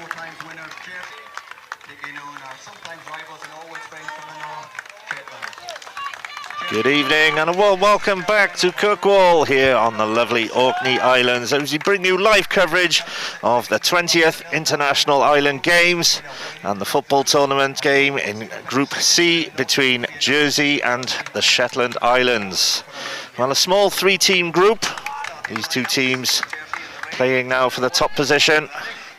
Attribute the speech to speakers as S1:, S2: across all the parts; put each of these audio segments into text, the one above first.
S1: 4 times winner of Jersey, taking on sometimes rivals and always friends from the north, Shetland.
S2: Good evening and a warm welcome back to Kirkwall here on the lovely Orkney Islands as we bring you live coverage of the 20th International Island Games and the football tournament game in Group C between Jersey and the Shetland Islands. Well, a small 3-team group, these two teams playing now for the top position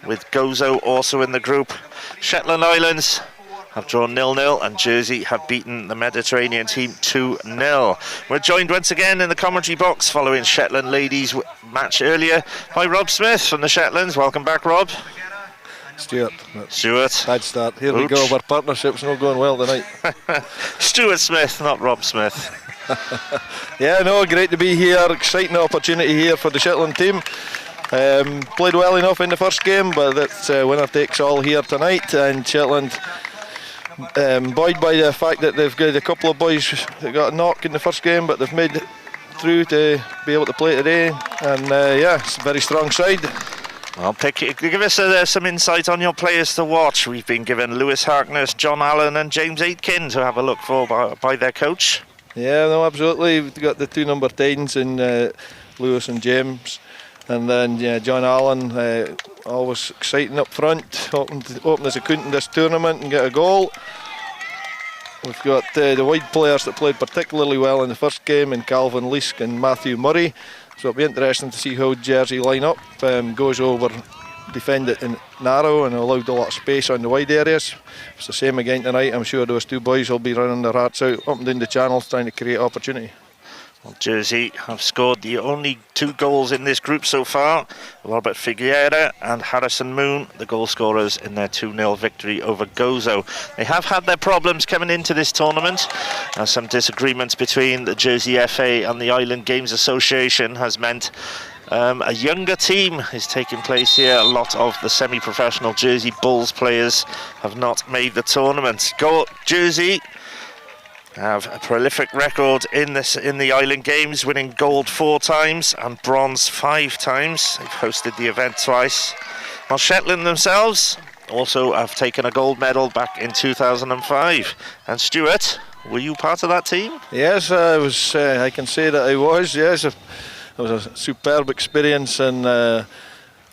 S2: with Gozo also in the group. Shetland Islands have drawn 0-0 and Jersey have beaten the Mediterranean team 2-0. We're joined once again in the commentary box following Shetland ladies match earlier by Rob Smith from the Shetlands. Welcome back, Rob.
S3: Stuart.
S2: Bad
S3: start. Here we go. Our partnership's not going well tonight.
S2: Stuart Smith, not Rob Smith.
S3: Yeah, no, great to be here. Exciting opportunity here for the Shetland team. Played well enough in the first game, but it's winner takes all here tonight, and Shetland buoyed by the fact that they've got a couple of boys that got a knock in the first game, but they've made it through to be able to play today, and yeah, it's a very strong side.
S2: Well, give us some insight on your players to watch. We've been given Lewis Harkness, John Allen and James Aitken to have a look for by their coach.
S3: Yeah, no, absolutely. We've got the 2 number 10s in Lewis and James, and then John Allen, always exciting up front, hoping as a couldn't in this tournament and get a goal. We've got the wide players that played particularly well in the first game in Calvin Leask and Matthew Murray, so it'll be interesting to see how Jersey line up. Goes over, defended in narrow and allowed a lot of space on the wide areas. It's the same again tonight. I'm sure those 2 boys will be running their hearts out up and down the channels trying to create opportunity.
S2: Well, Jersey have scored the only 2 goals in this group so far. Robert Figueira and Harrison Moon, the goal scorers in their 2-0 victory over Gozo. They have had their problems coming into this tournament. Some disagreements between the Jersey FA and the Island Games Association has meant a younger team is taking place here. A lot of the semi-professional Jersey Bulls players have not made the tournament. Jersey have a prolific record in the Island Games, winning gold 4 times and bronze 5 times. They've hosted the event twice. While Shetland themselves also have taken a gold medal back in 2005. And Stuart, were you part of that team?
S3: Yes, I was. I can say that I was. Yes, it was a superb experience and the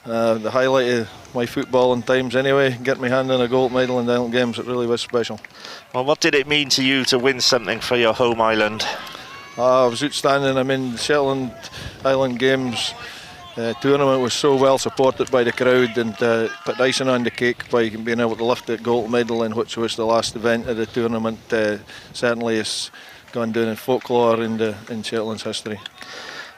S3: highlight of my footballing times anyway. Get my hand on a gold medal in the Island Games, it really was special.
S2: Well, what did it mean to you to win something for your home island?
S3: It was outstanding. I mean, the Shetland Island Games tournament was so well supported by the crowd, and put icing on the cake by being able to lift the gold medal in which was the last event of the tournament. Certainly has gone down in folklore in Shetland's history.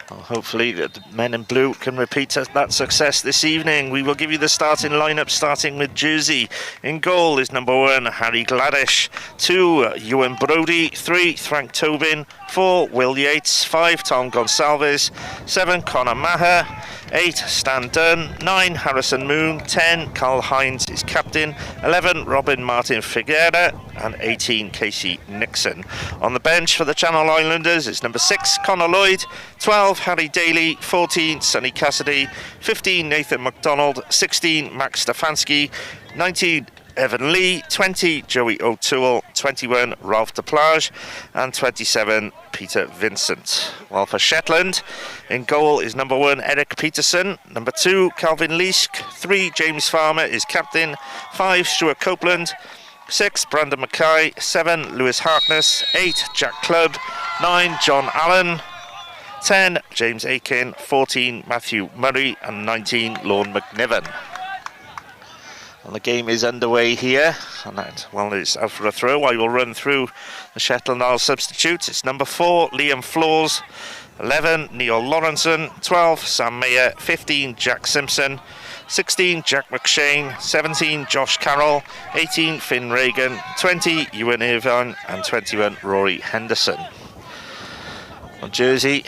S2: Well, hopefully the men in blue can repeat that success this evening. We will give you the starting lineup, starting with Jersey. In goal is number 1, Harry Gladish. 2, Ewan Brodie. 3, Frank Tobin. 4, Will Yates. 5, Tom Gonsalves. 7, Conor Maher. 8, Stan Dunn. 9, Harrison Moon. 10, Carl Hines is captain. 11, Robin Martin Figueira. And 18, Casey Nixon. On the bench for the Channel Islanders is number 6, Connor Lloyd. 12, Harry Daly. 14, Sonny Cassidy. 15, Nathan MacDonald. 16, Max Stefanski. 19, Evan Lee. 20, Joey O'Toole. 21, Ralph DePlage. And 27, Peter Vincent. While for Shetland, in goal is number 1, Eric Peterson. Number 2, Calvin Leask. 3, James Farmer is captain. 5, Stuart Copeland. 6, Brandon Mackay. 7, Lewis Harkness. 8, Jack Clubb. 9, John Allen. 10, James Aitken. 14, Matthew Murray. And 19, Lorne McNiven. And the game is underway here. And that, well, it's out for a throw. I will run through the Shetland Isles substitutes. It's number 4, Liam Flores. 11, Neil Lawrenson. 12, Sam Mayer. 15, Jack Simpson. 16, Jack McShane. 17, Josh Carroll. 18, Finn Reagan. 20, Ewan Irvine. And 21, Rory Henderson. Well, Jersey,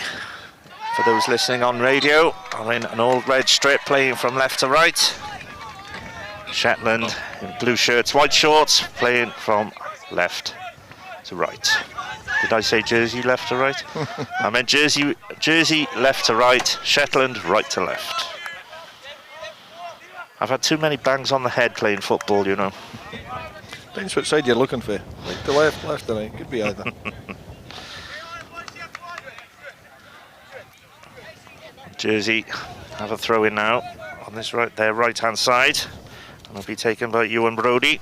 S2: for those listening on radio, are in an old red strip playing from left to right. Shetland in blue shirts, white shorts, playing from left to right. Did I say Jersey left to right? I meant Jersey left to right, Shetland right to left. I've had too many bangs on the head playing football, you know.
S3: Depends what side you're looking for. Right to left, left to right. Could be either.
S2: Jersey have a throw in now on this their right hand side. And it'll be taken by Ewan Brodie.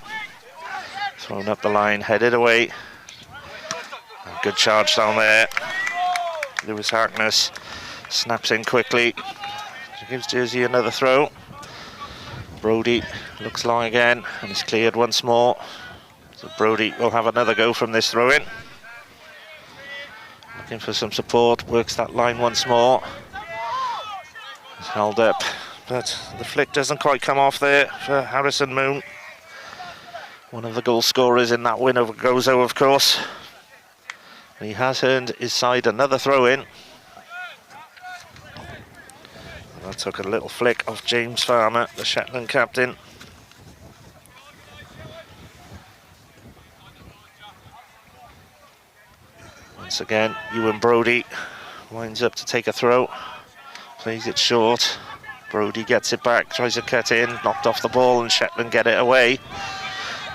S2: Thrown up the line, headed away. A good charge down there. Lewis Harkness snaps in quickly. Gives Jersey another throw. Brodie looks long again and is cleared once more. So Brodie will have another go from this throw in. Looking for some support, works that line once more. It's held up, but the flick doesn't quite come off there for Harrison Moon. One of the goal scorers in that win over Gozo, of course. He has earned his side another throw in. That took a little flick off James Farmer, the Shetland captain. Once again, Ewan Brodie winds up to take a throw. Plays it short. Brodie gets it back, tries to cut in, knocked off the ball, and Shetland get it away.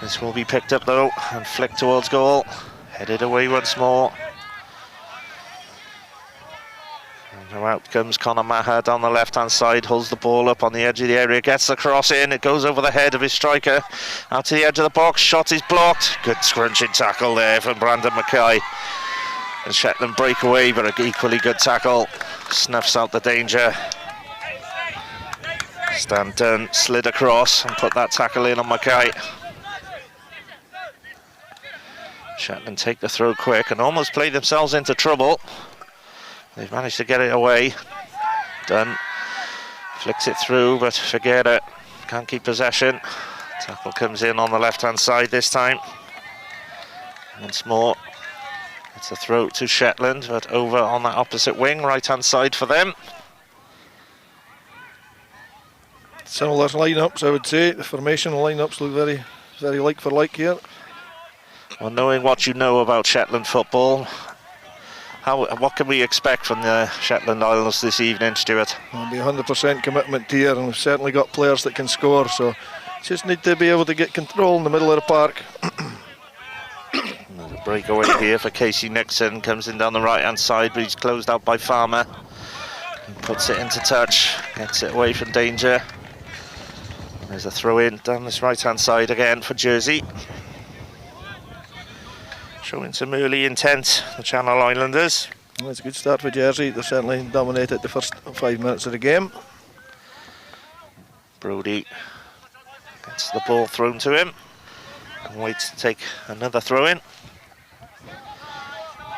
S2: This will be picked up though and flicked towards goal. Headed away once more. And now out comes Conor Maher down the left-hand side, holds the ball up on the edge of the area, gets the cross in, it goes over the head of his striker. Out to the edge of the box, shot is blocked. Good scrunching tackle there from Brandon Mackay. And Shetland break away, but an equally good tackle. Snuffs out the danger. Stan Dunn slid across and put that tackle in on Mackay. Shetland take the throw quick and almost play themselves into trouble. They've managed to get it away. Dunn flicks it through, but Figueira can't keep possession. Tackle comes in on the left-hand side this time. Once more. It's a throw to Shetland, but over on that opposite wing, right-hand side for them.
S3: Similar lineups, I would say. The formational lineups look very, very like for like here.
S2: Well, knowing what you know about Shetland football, what can we expect from the Shetland Isles this evening, Stuart?
S3: There'll be 100% commitment here, and we've certainly got players that can score, so just need to be able to get control in the middle of the park.
S2: There's a breakaway here for Casey Nixon, comes in down the right-hand side, but he's closed out by Farmer. He puts it into touch, gets it away from danger. There's a throw-in down this right-hand side again for Jersey. Showing some early intent, the Channel Islanders.
S3: Well, it's a good start for Jersey. They certainly dominated the first 5 minutes of the game.
S2: Brodie gets the ball thrown to him and waits to take another throw-in.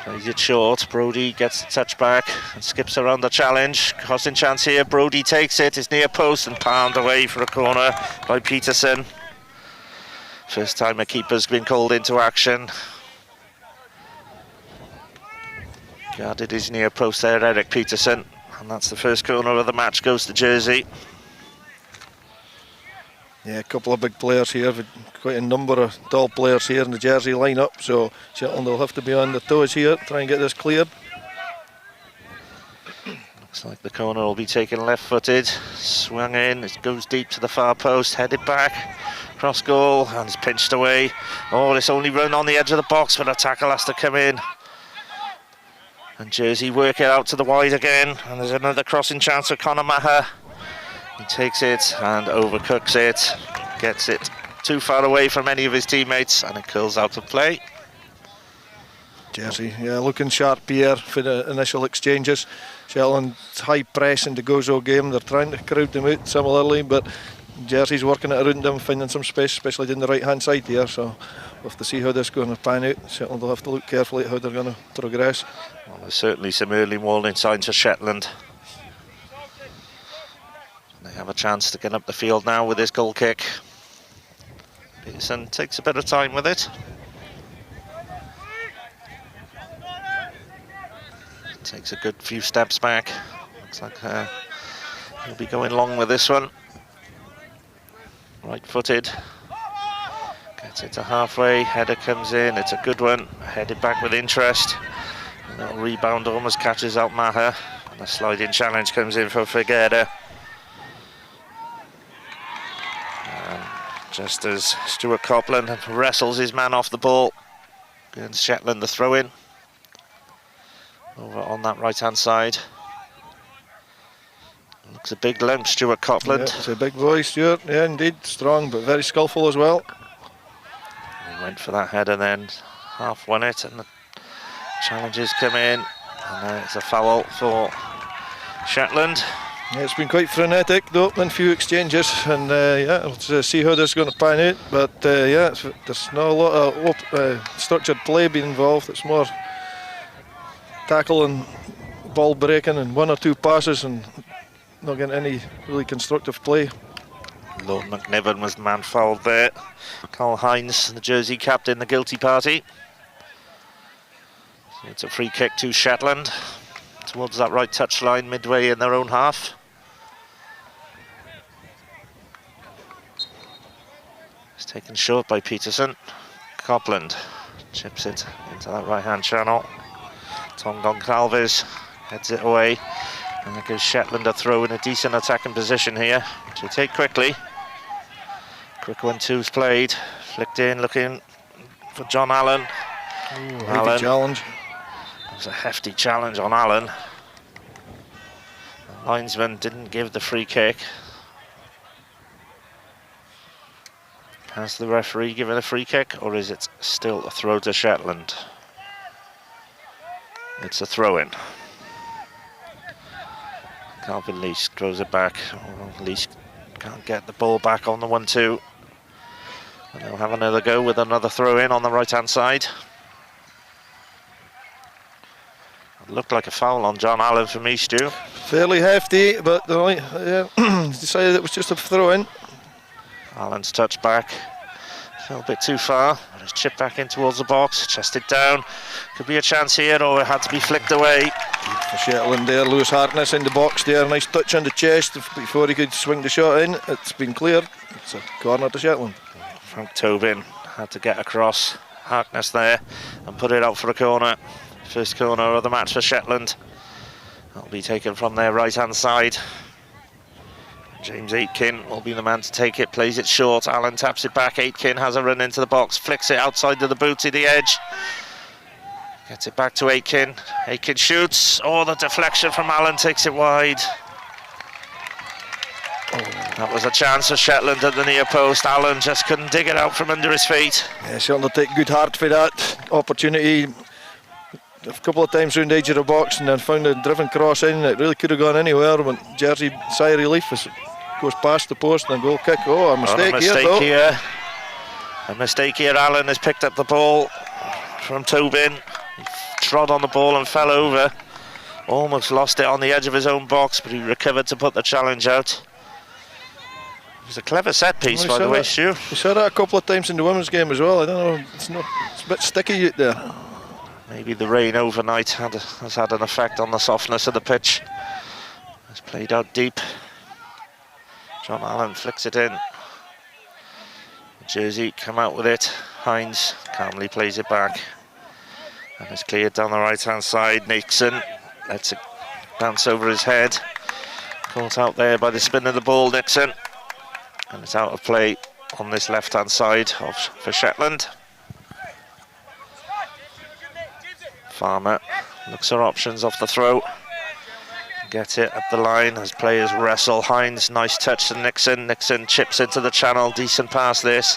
S2: Plays it short. Brodie gets the touch back and skips around the challenge. Crossing chance here. Brodie takes it. It's near post and palmed away for a corner by Peterson. First time a keeper's been called into action. Guarded his near post there, Eric Peterson. And that's the first corner of the match, goes to Jersey.
S3: Yeah, a couple of big players here, quite a number of tall players here in the Jersey lineup, so Shetland will have to be on their toes here, try and get this cleared.
S2: Looks like the corner will be taken left-footed, swung in, it goes deep to the far post, headed back, cross goal, and it's pinched away. Oh, it's only run on the edge of the box, but a tackle has to come in. And Jersey work it out to the wide again, and there's another crossing chance for Conor Maher. He takes it and overcooks it, gets it too far away from any of his teammates, and it curls out of play.
S3: Jersey, yeah, looking sharp here for the initial exchanges. Shetland's high press in the Gozo game, they're trying to crowd them out similarly, but Jersey's working it around them, finding some space, especially down the right-hand side here, so we'll have to see how this is going to pan out. Shetland will have to look carefully at how they're going to progress.
S2: Well, there's certainly some early warning signs for Shetland. They have a chance to get up the field now with this goal kick. Peterson takes a bit of time with it. Takes a good few steps back. Looks like he'll be going long with this one. Right-footed. Gets it to halfway. Header comes in. It's a good one. Headed back with interest. A little rebound almost catches out Maher. And a sliding challenge comes in for Figueira. just as Stuart Copland wrestles his man off the ball. Against Shetland, the throw-in. Over on that right-hand side. Looks a big lump, Stuart Copland.
S3: Yeah, it's a big boy, Stuart. Yeah, indeed. Strong, but very skillful as well.
S2: He went for that header then, half won it, and the challenges come in. And it's a foul for Shetland.
S3: Yeah, it's been quite frenetic, the opening few exchanges, and yeah, we'll see how this is going to pan out. But yeah, there's not a lot of structured play being involved. It's more tackle and ball breaking and one or two passes and not getting any really constructive play.
S2: Lord McNiven was man fouled there. Carl Hines, the Jersey captain, the guilty party. So it's a free kick to Shetland towards that right touchline midway in their own half. It's taken short by Peterson. Copland chips it into that right hand channel. Tom Goncalves heads it away. And there goes Shetland a throw in a decent attacking position here to take quickly. Quick 1-2's played. Flicked in, looking for John Allen.
S3: Ooh,
S2: Allen.
S3: Challenge.
S2: It was a hefty challenge on Allen. The linesman didn't give the free kick. Has the referee given a free kick, or is it still a throw to Shetland? It's a throw-in. Calvin Leask throws it back. Leask can't get the ball back on the 1-2. And they'll have another go with another throw-in on the right-hand side. It looked like a foul on John Allen for me, Stu.
S3: Fairly hefty, but decided it was just a throw-in.
S2: Allen's touch back. A little bit too far. Just chipped back in towards the box, chested down. Could be a chance here, or it had to be flicked away.
S3: For Shetland there, Lewis Harkness in the box there. Nice touch on the chest before he could swing the shot in. It's been cleared. It's a corner to Shetland.
S2: Frank Tobin had to get across Harkness there and put it out for a corner. First corner of the match for Shetland. That'll be taken from their right-hand side. James Aitken will be the man to take it, plays it short. Allen taps it back. Aitken has a run into the box, flicks it outside to the boot to the edge. Gets it back to Aitken. Aitken shoots. Oh, the deflection from Allen takes it wide. Oh, that was a chance for Shetland at the near post. Allen just couldn't dig it out from under his feet.
S3: Yeah, certainly take good heart for that opportunity. A couple of times round the edge of the box and then found a driven cross in. It really could have gone anywhere, but Jersey sigh of relief as it goes past the post and a goal kick. Oh, a mistake, here.
S2: A mistake here. Allen has picked up the ball from Tobin. He trod on the ball and fell over. Almost lost it on the edge of his own box, but he recovered to put the challenge out. It was a clever set piece, by the way, Stu.
S3: We saw that a couple of times in the women's game as well. I don't know, it's a bit sticky out there.
S2: Maybe the rain overnight has had an effect on the softness of the pitch. It's played out deep. John Allen flicks it in. Jersey come out with it. Hines calmly plays it back. And it's cleared down the right-hand side. Nixon lets it bounce over his head. Caught out there by the spin of the ball, Nixon. And it's out of play on this left-hand side for Shetland. Farmer looks for options off the throw. Get it up the line as players wrestle. Hines, nice touch to Nixon. Nixon chips into the channel. Decent pass this.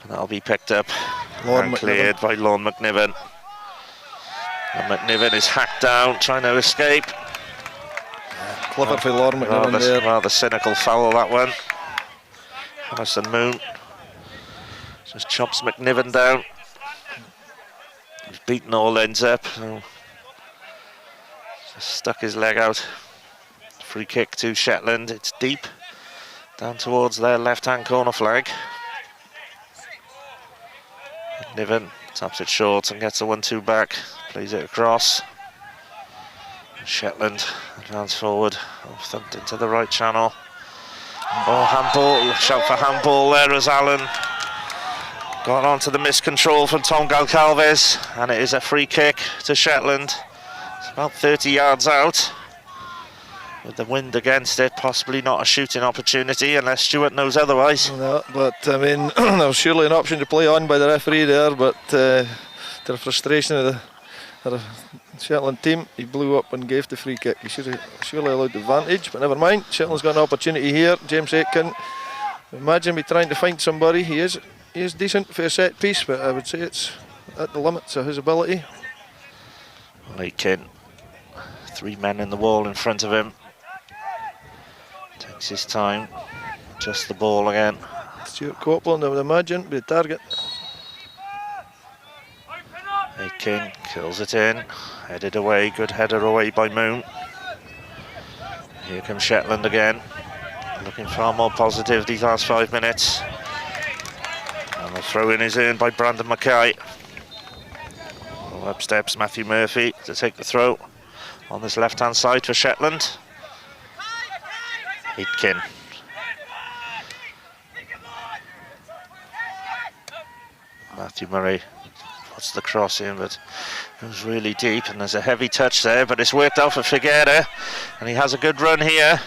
S2: And that'll be picked up and cleared by Lorne McNiven. And McNiven is hacked down, trying to escape.
S3: Clever for Lorne McNiven there.
S2: Rather cynical foul, that one. Harrison Moon just chops McNiven down. He's beaten all ends up. So just stuck his leg out. Free kick to Shetland. It's deep down towards their left-hand corner flag. Niven taps it short and gets a 1-2 back. Plays it across. Shetland advance forward, thumped into the right channel. Oh, handball! Shout for handball there as Allen got onto the miscontrol from Tom Goncalves, and it is a free kick to Shetland. It's about 30 yards out. with the wind against it, possibly not a shooting opportunity unless Stuart knows otherwise.
S3: No, but I mean, there was surely an option to play on by the referee there, but to the frustration of the Shetland team, he blew up and gave the free kick. He should have surely allowed the advantage, but never mind. Shetland's got an opportunity here. James Aitken, imagine me trying to find somebody. He is decent for a set piece, but I would say it's at the limits of his ability.
S2: Aitken, 3 men in the wall in front of him. Takes his time, just the ball again.
S3: Stuart Copeland, I would imagine, be the target.
S2: Aitken kills it in, headed away, good header away by Moon. Here comes Shetland again, looking far more positive these last 5 minutes. And the throw in is earned by Brandon Mackay. Up steps Matthew Murphy to take the throw on this left hand side for Shetland. Aitken. Matthew Murray puts the cross in, but it was really deep, and there's a heavy touch there, but it's worked out for Figueira, and he has a good run here.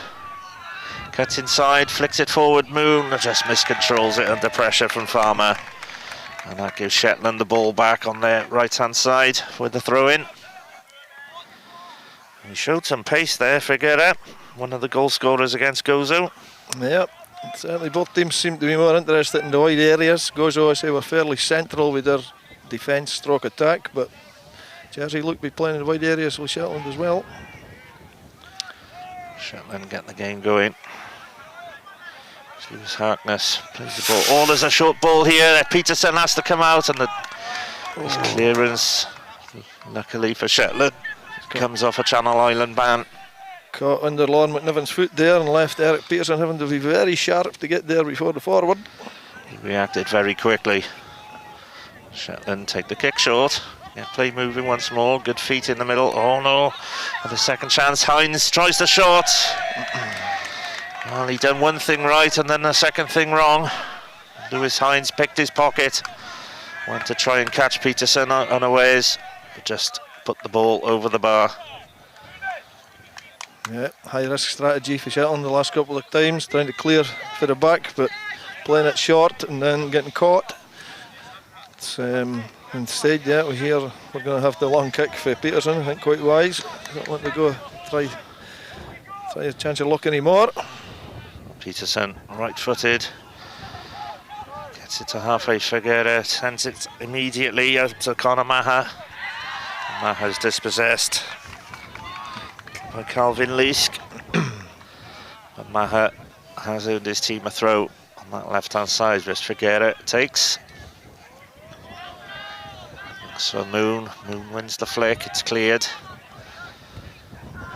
S2: Cuts inside, flicks it forward, Moon just miscontrols it under pressure from Farmer. And that gives Shetland the ball back on their right-hand side with the throw-in. He showed some pace there, Figueira, one of the goal scorers against Gozo.
S3: Yep, certainly both teams seem to be more interested in the wide areas. Gozo, I say, were fairly central with their defence stroke attack, but Jersey looked to be playing in the wide areas with Shetland as well.
S2: Shetland get the game going. Lewis Harkness plays the ball. Oh, there's a short ball here. Peterson has to come out, and his clearance, luckily for Shetland, comes off a Channel Island ban.
S3: Caught under Lorne McNiven's foot there and left Eric Peterson having to be very sharp to get there before the forward.
S2: He reacted very quickly. Shetland take the kick short. Yeah, play moving once more. Good feet in the middle. Oh no. And the second chance. Hines tries the shot. Well, he done one thing right and then the second thing wrong. Lewis Hines picked his pocket. Went to try and catch Peterson unawares, but just put the ball over the bar.
S3: Yeah, high risk strategy for Shetland the last couple of times, trying to clear for the back, but playing it short and then getting caught. It's, instead, yeah, we're going to have the long kick for Peterson. I think quite wise. Don't want to go try a chance of luck anymore.
S2: Peterson, right-footed, gets it to halfway. Figueira sends it immediately out to Conor Maha. Maha's dispossessed by Calvin Leask. But Maha has earned his team a throw on that left-hand side, which Figueira takes. So Moon wins the flick, it's cleared.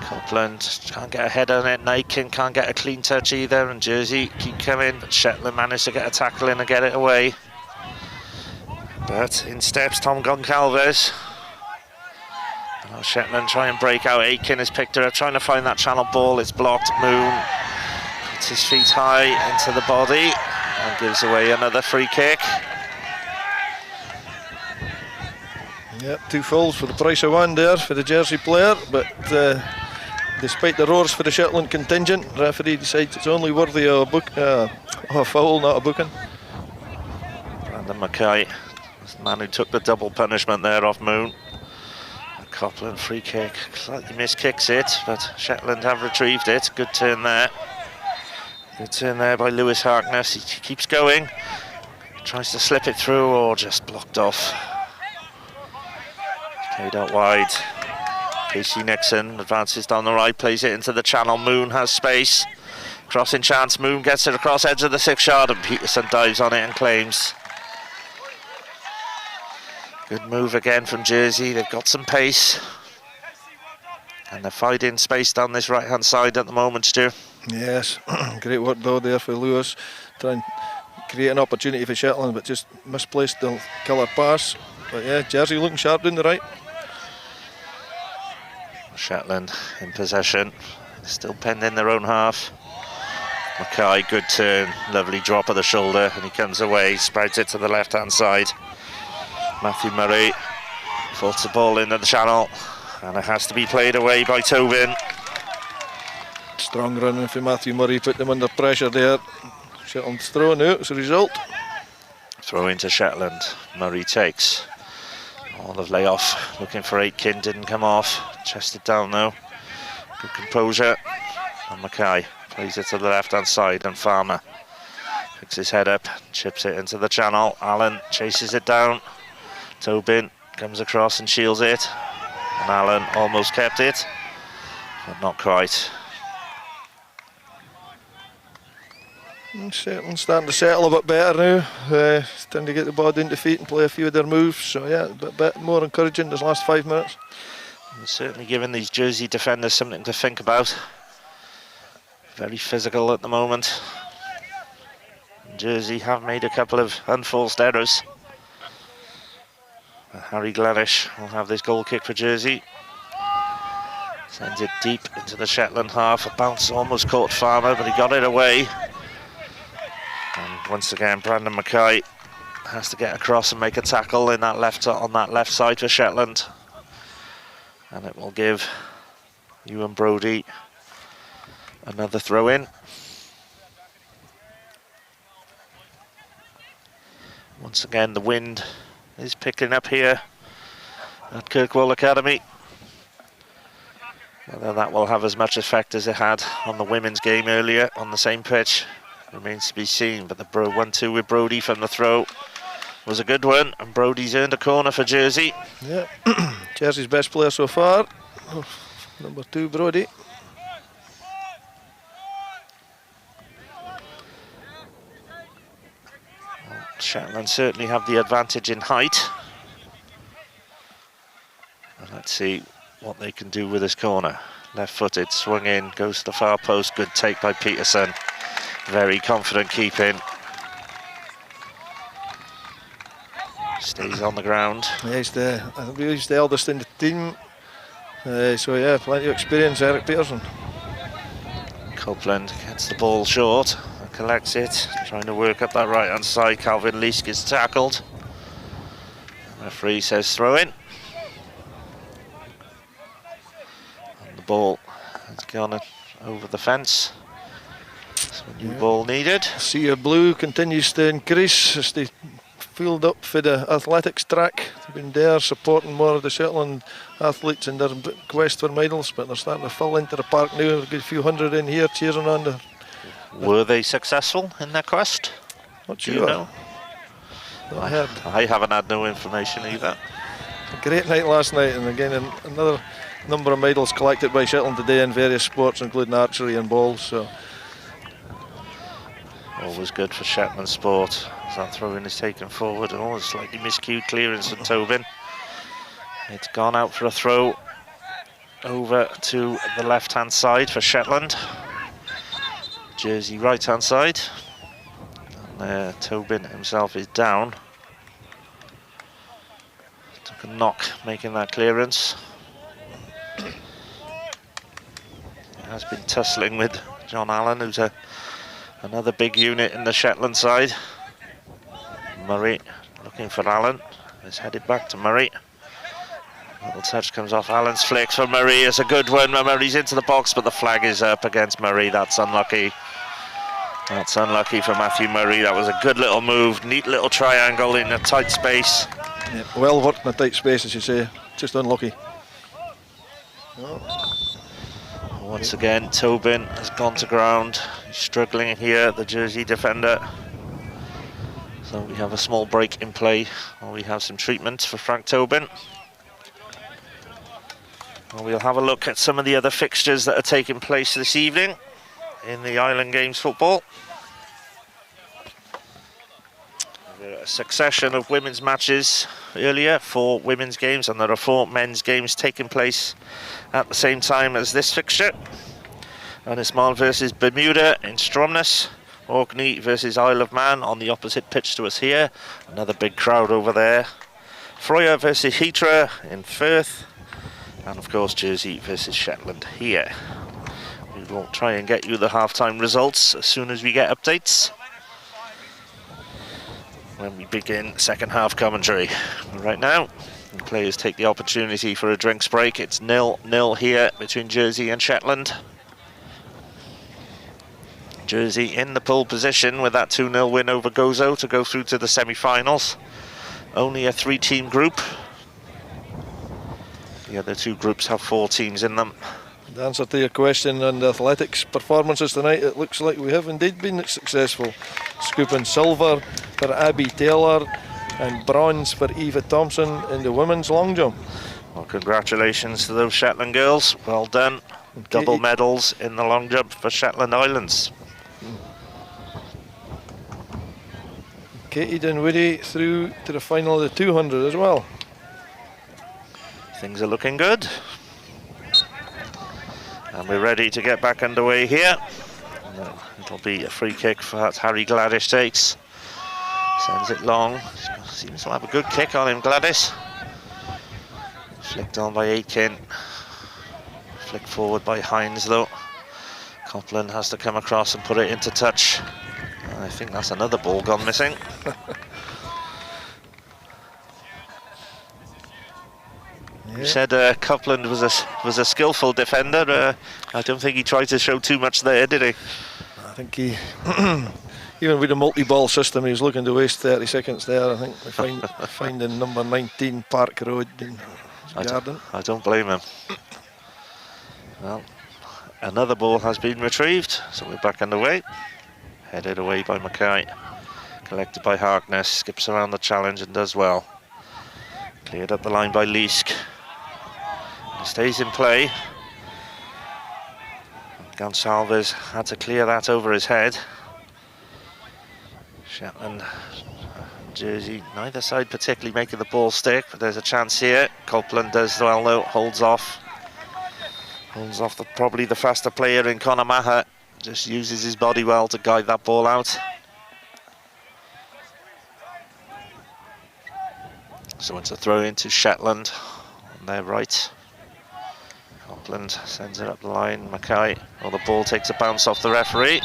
S2: Copeland can't get a head on it, Naikin can't get a clean touch either, and Jersey keep coming, but Shetland managed to get a tackle in and get it away. But in steps Tom Goncalves. Now Shetland try and break out. Aitken has picked her up, trying to find that channel ball, it's blocked. Moon puts his feet high into the body and gives away another free kick.
S3: Yep, 2 fouls for the price of 1 there for the Jersey player, but despite the roars for the Shetland contingent, the referee decides it's only worthy of a foul, not a booking.
S2: Brandon Mackay, the man who took the double punishment there off Moon. A Copeland free kick, slightly miskicks it, but Shetland have retrieved it. Good turn there. Good turn there by Lewis Harkness. He keeps going, tries to slip it through or just blocked off. Played out wide. Casey Nixon advances down the right, plays it into the channel. Moon has space. Crossing chance. Moon gets it across edge of the 6-yard, and Peterson dives on it and claims. Good move again from Jersey. They've got some pace. And they're finding space down this right-hand side at the moment, Stu.
S3: Yes, great work though there for Lewis. Trying to create an opportunity for Shetland, but just misplaced the killer pass. But yeah, Jersey looking sharp down the right.
S2: Shetland in possession, still penned in their own half. Mackay, good turn, lovely drop of the shoulder, and he comes away, spreads it to the left-hand side. Matthew Murray faults the ball into the channel, and it has to be played away by Tobin.
S3: Strong running for Matthew Murray, put them under pressure there. Shetland's throw now as a result.
S2: Throw into Shetland. Murray takes. All of layoff, looking for Aitken, didn't come off. Chested down though. Good composure. And Mackay plays it to the left-hand side, and Farmer picks his head up, chips it into the channel. Allen chases it down. Tobin comes across and shields it. And Allen almost kept it, but not quite.
S3: Shetland starting to settle a bit better now. Starting to get the ball into feet and play a few of their moves. So yeah, a bit more encouraging this last 5 minutes.
S2: And certainly giving these Jersey defenders something to think about. Very physical at the moment. Jersey have made a couple of unforced errors. Harry Gladish will have this goal kick for Jersey. Sends it deep into the Shetland half. A bounce almost caught Farmer, but he got it away. And once again, Brandon Mackay has to get across and make a tackle in that on that left side for Shetland. And it will give Ewan Brodie another throw in. Once again, the wind is picking up here at Kirkwall Academy. Whether that will have as much effect as it had on the women's game earlier on the same pitch remains to be seen. But the 1-2 with Brodie from the throw was a good one, and Brodie's earned a corner for Jersey.
S3: Yeah, Jersey's best player so far. Number 2, Brodie.
S2: Shetland certainly have the advantage in height. And let's see what they can do with this corner. Left-footed, swung in, goes to the far post. Good take by Peterson. Very confident keeping. Stays on the ground.
S3: Yeah, I believe he's the eldest in the team. So yeah, plenty of experience, Eric Peterson.
S2: Copeland gets the ball short and collects it, trying to work up that right hand side. Calvin Leask gets tackled. The referee says throw in. And the ball has gone over the fence. So a new ball needed.
S3: Sea of Blue continues to increase as they field up for the athletics track. They've been there supporting more of the Shetland athletes in their quest for medals, but they're starting to fill into the park now. There's a good few hundred in here cheering on them.
S2: Were they successful in their quest?
S3: Not
S2: Do
S3: sure.
S2: you know?
S3: I
S2: I haven't had no information either.
S3: A great night last night, and again another number of medals collected by Shetland today in various sports, including archery and bowls. So
S2: always good for Shetland sport. As that throw-in is taken forward, and always slightly miscued clearance from Tobin. It's gone out for a throw over to the left-hand side for Shetland. Jersey right-hand side. And Tobin himself is down. Took a knock making that clearance. He has been tussling with John Allen, who's another big unit in the Shetland side. Murray looking for Allen. It's headed back to Murray. Little touch comes off Allen's flick for Murray. It's a good one. Murray's into the box, but the flag is up against Murray. That's unlucky. That's unlucky for Matthew Murray. That was a good little move. Neat little triangle in a tight space.
S3: yeah, well worked in a tight space, as you say. Just unlucky.
S2: Once again, Tobin has gone to ground. He's struggling here, the Jersey defender. So we have a small break in play while we have some treatment for Frank Tobin. And we'll have a look at some of the other fixtures that are taking place this evening in the Island Games football. A succession of women's matches earlier, 4 women's games, and there are 4 men's games taking place at the same time as this fixture. Anismal versus Bermuda in Stromness. Orkney versus Isle of Man on the opposite pitch to us here. Another big crowd over there. Frøya versus Hitra in Firth. And of course Jersey versus Shetland here. We will try and get you the half-time results as soon as we get updates when we begin second half commentary. Right now, the players take the opportunity for a drinks break. It's 0-0 here between Jersey and Shetland. Jersey in the pole position with that 2-0 win over Gozo to go through to the semi-finals. Only a 3-team group. The other 2 groups have 4 teams in them.
S3: The answer to your question on the athletics performances tonight, it looks like we have indeed been successful. Scooping silver for Abby Taylor and bronze for Eva Thompson in the women's long jump.
S2: Well, congratulations to those Shetland girls. Well done. Double medals in the long jump for Shetland Islands.
S3: Katie Dinwiddie through to the final of the 200 as well.
S2: Things are looking good. And we're ready to get back underway here. It'll be a free kick for that Harry Gladys takes. Sends it long. Seems to have a good kick on him, Gladys. Flicked on by Aitken. Flicked forward by Hines though. Copland has to come across and put it into touch. I think that's another ball gone missing. You said Copland was a skillful defender. I don't think he tried to show too much there, did he?
S3: I think he, even with the multi-ball system, he was looking to waste 30 seconds there. I think we finding number 19 Park Road in Garden.
S2: I don't blame him. Well, another ball has been retrieved, so we're back underway. Headed away by Mackay. Collected by Harkness, skips around the challenge and does well. Cleared up the line by Leask. Stays in play. Gonsalves had to clear that over his head. Shetland, Jersey, neither side particularly making the ball stick, but there's a chance here. Copeland does well though, holds off. Holds off probably the faster player in Conor Maher. Just uses his body well to guide that ball out. So it's a throw into Shetland on their right. Copland sends it up the line. Mackay, well, the ball takes a bounce off the referee,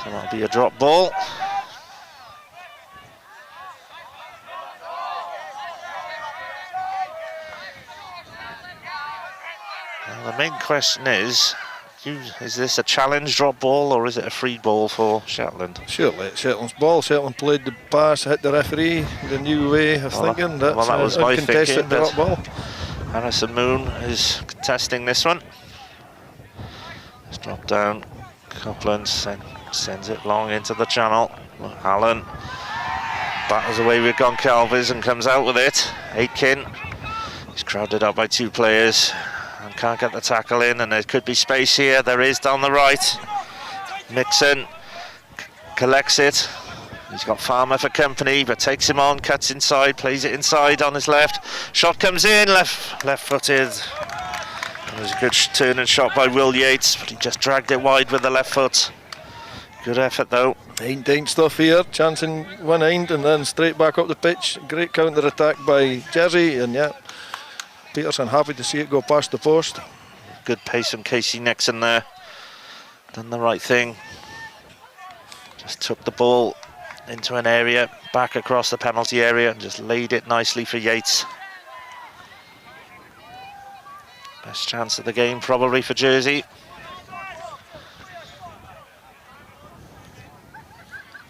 S2: so that'll be a drop ball. Now the main question is this a challenge drop ball or is it a free ball for Shetland?
S3: Surely it's Shetland's ball. Shetland played the pass, hit the referee the new way of thinking. That's
S2: that was my thinking.
S3: Drop ball.
S2: Harrison Moon is contesting this one. It's dropped down. Copland sends it long into the channel. Allen battles away with Goncalves and comes out with it. Aitken, he's crowded up by 2 players and can't get the tackle in, and there could be space here. There is down the right. Mixon collects it. He's got Farmer for company, but takes him on, cuts inside, plays it inside on his left. Shot comes in, left-footed. It was a good turn and shot by Will Yates, but he just dragged it wide with the left foot. Good effort though.
S3: Ain't stuff here, chance in one end and then straight back up the pitch. Great counter-attack by Jersey, and yeah, Peterson happy to see it go past the post.
S2: Good pace from Casey Nixon there. Done the right thing. Just took the ball into an area, back across the penalty area and just laid it nicely for Yates. Best chance of the game probably for Jersey.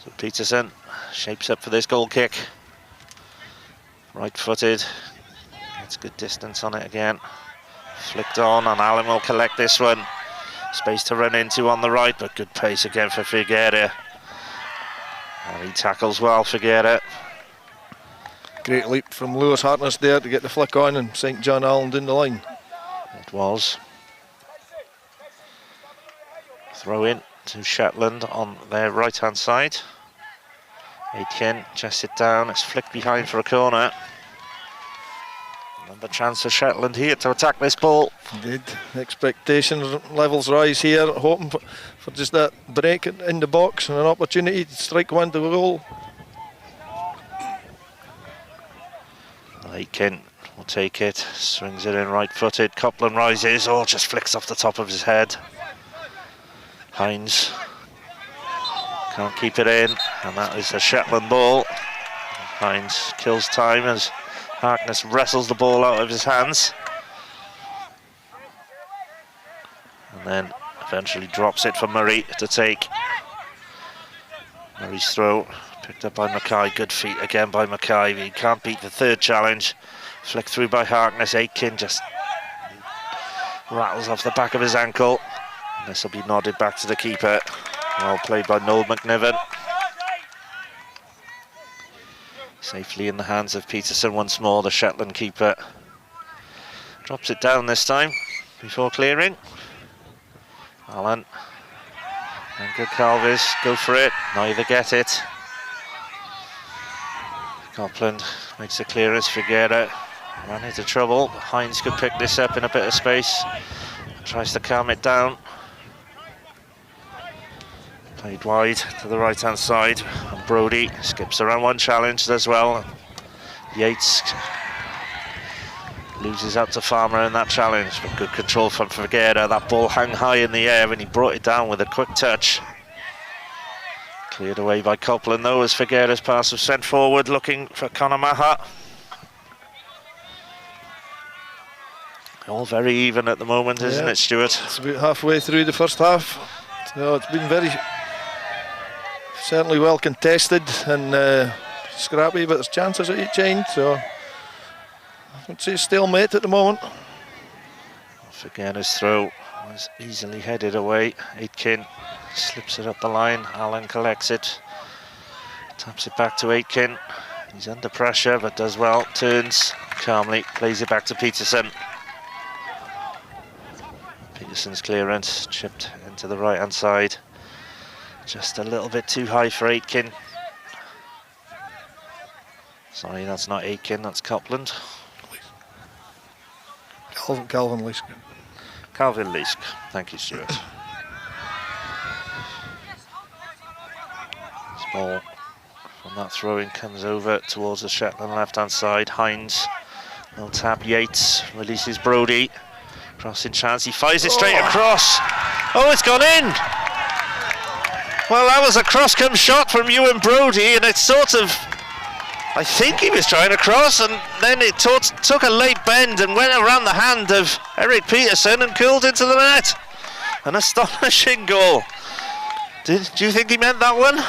S2: So Peterson shapes up for this goal kick. Right-footed, gets good distance on it again. Flicked on and Allen will collect this one. Space to run into on the right, but good pace again for Figueira. And he tackles well, Figueira.
S3: Great leap from Lewis Hartness there to get the flick on and St John Allen down the line.
S2: It was. Throw in to Shetland on their right-hand side. Aitken chests it down, it's flicked behind for a corner. Another chance for Shetland here to attack this ball.
S3: Indeed, expectation levels rise here, hoping for just that break in the box and an opportunity to strike one to goal.
S2: Aitken will take it, swings it in right-footed. Copland rises, just flicks off the top of his head. Hines can't keep it in, and that is a Shetland ball. Hines kills time as Harkness wrestles the ball out of his hands. And then eventually drops it for Murray to take. Murray's throw, picked up by Mackay. Good feet again by Mackay. He can't beat the third challenge. Flicked through by Harkness. Aitken just rattles off the back of his ankle. This will be nodded back to the keeper. Well played by Noel McNiven. Safely in the hands of Peterson once more, the Shetland keeper. Drops it down this time before clearing. Allen and good Calvis go for it, neither get it. Copland makes a clearance, Figueira ran into trouble. Hines could pick this up in a bit of space, tries to calm it down. Played wide to the right hand side, and Brodie skips around one challenge as well. Yates loses out to Farmer in that challenge, but good control from Figueira. That ball hung high in the air and he brought it down with a quick touch. Cleared away by Copland though, as Figueira's pass was sent forward looking for Conor Maha. All very even at the moment, isn't it, Stuart?
S3: It's about halfway through the first half. So it's been certainly well contested and scrappy, but there's chances at each end, so I would say stalemate at the moment.
S2: Figueira's throw was easily headed away. Aitken slips it up the line. Allen collects it, taps it back to Aitken. He's under pressure but does well, turns calmly, plays it back to Peterson. Peterson's clearance chipped into the right hand side. Just a little bit too high for Aitken. Sorry, that's not Aitken, that's Copland.
S3: Calvin Leask.
S2: Calvin Leask, thank you, Stuart. This ball from that throw-in comes over towards the Shetland left-hand side. Hines will tap Yates, releases Brodie. Crossing chance, he fires it straight across. Oh, it's gone in! Well, that was a cross-come shot from Ewan Brodie, and it's sort of, I think he was trying to cross, and then it took a late bend and went around the hand of Eric Peterson and curled into the net. An astonishing goal. Do you think he meant that one?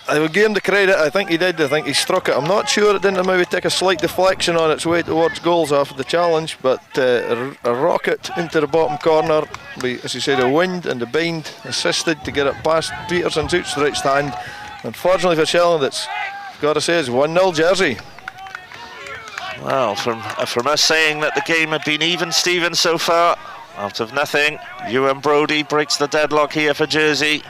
S3: I would give him the credit. I think he did. I think he struck it. I'm not sure it didn't maybe take a slight deflection on its way towards goals after the challenge, but a rocket into the bottom corner. As you said, the wind and the bind assisted to get it past Peterson's outstretched hand. Unfortunately for Shetland, it's got to say it's 1-0 Jersey.
S2: Well, from us saying that the game had been even, Stephen, so far, out of nothing, Ewan Brodie breaks the deadlock here for Jersey.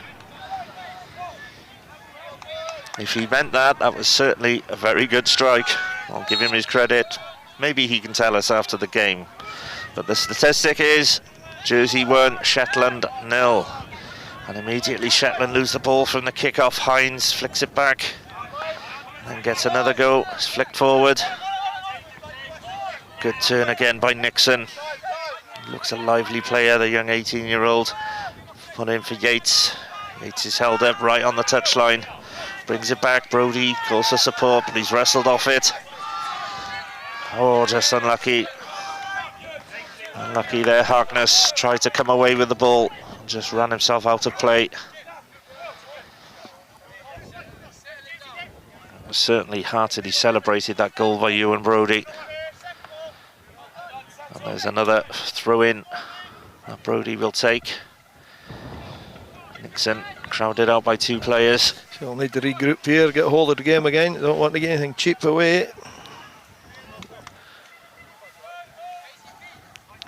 S2: If he meant that, that was certainly a very good strike. I'll give him his credit. Maybe he can tell us after the game. But the statistic is Jersey 1, Shetland 0. And immediately Shetland lose the ball from the kick-off. Hines flicks it back and then gets another go. It's flicked forward. Good turn again by Nixon. Looks a lively player, the young 18-year-old. Put in for Yates. Yates is held up right on the touchline. Brings it back, Brodie calls for support, but he's wrestled off it. Oh, just unlucky. Unlucky there, Harkness tried to come away with the ball, just ran himself out of play. It was certainly heartily celebrated, that goal by Ewan Brodie. And there's another throw-in that Brodie will take. Nixon crowded out by two players.
S3: They'll need to regroup here, get hold of the game again. They don't want to get anything cheap away.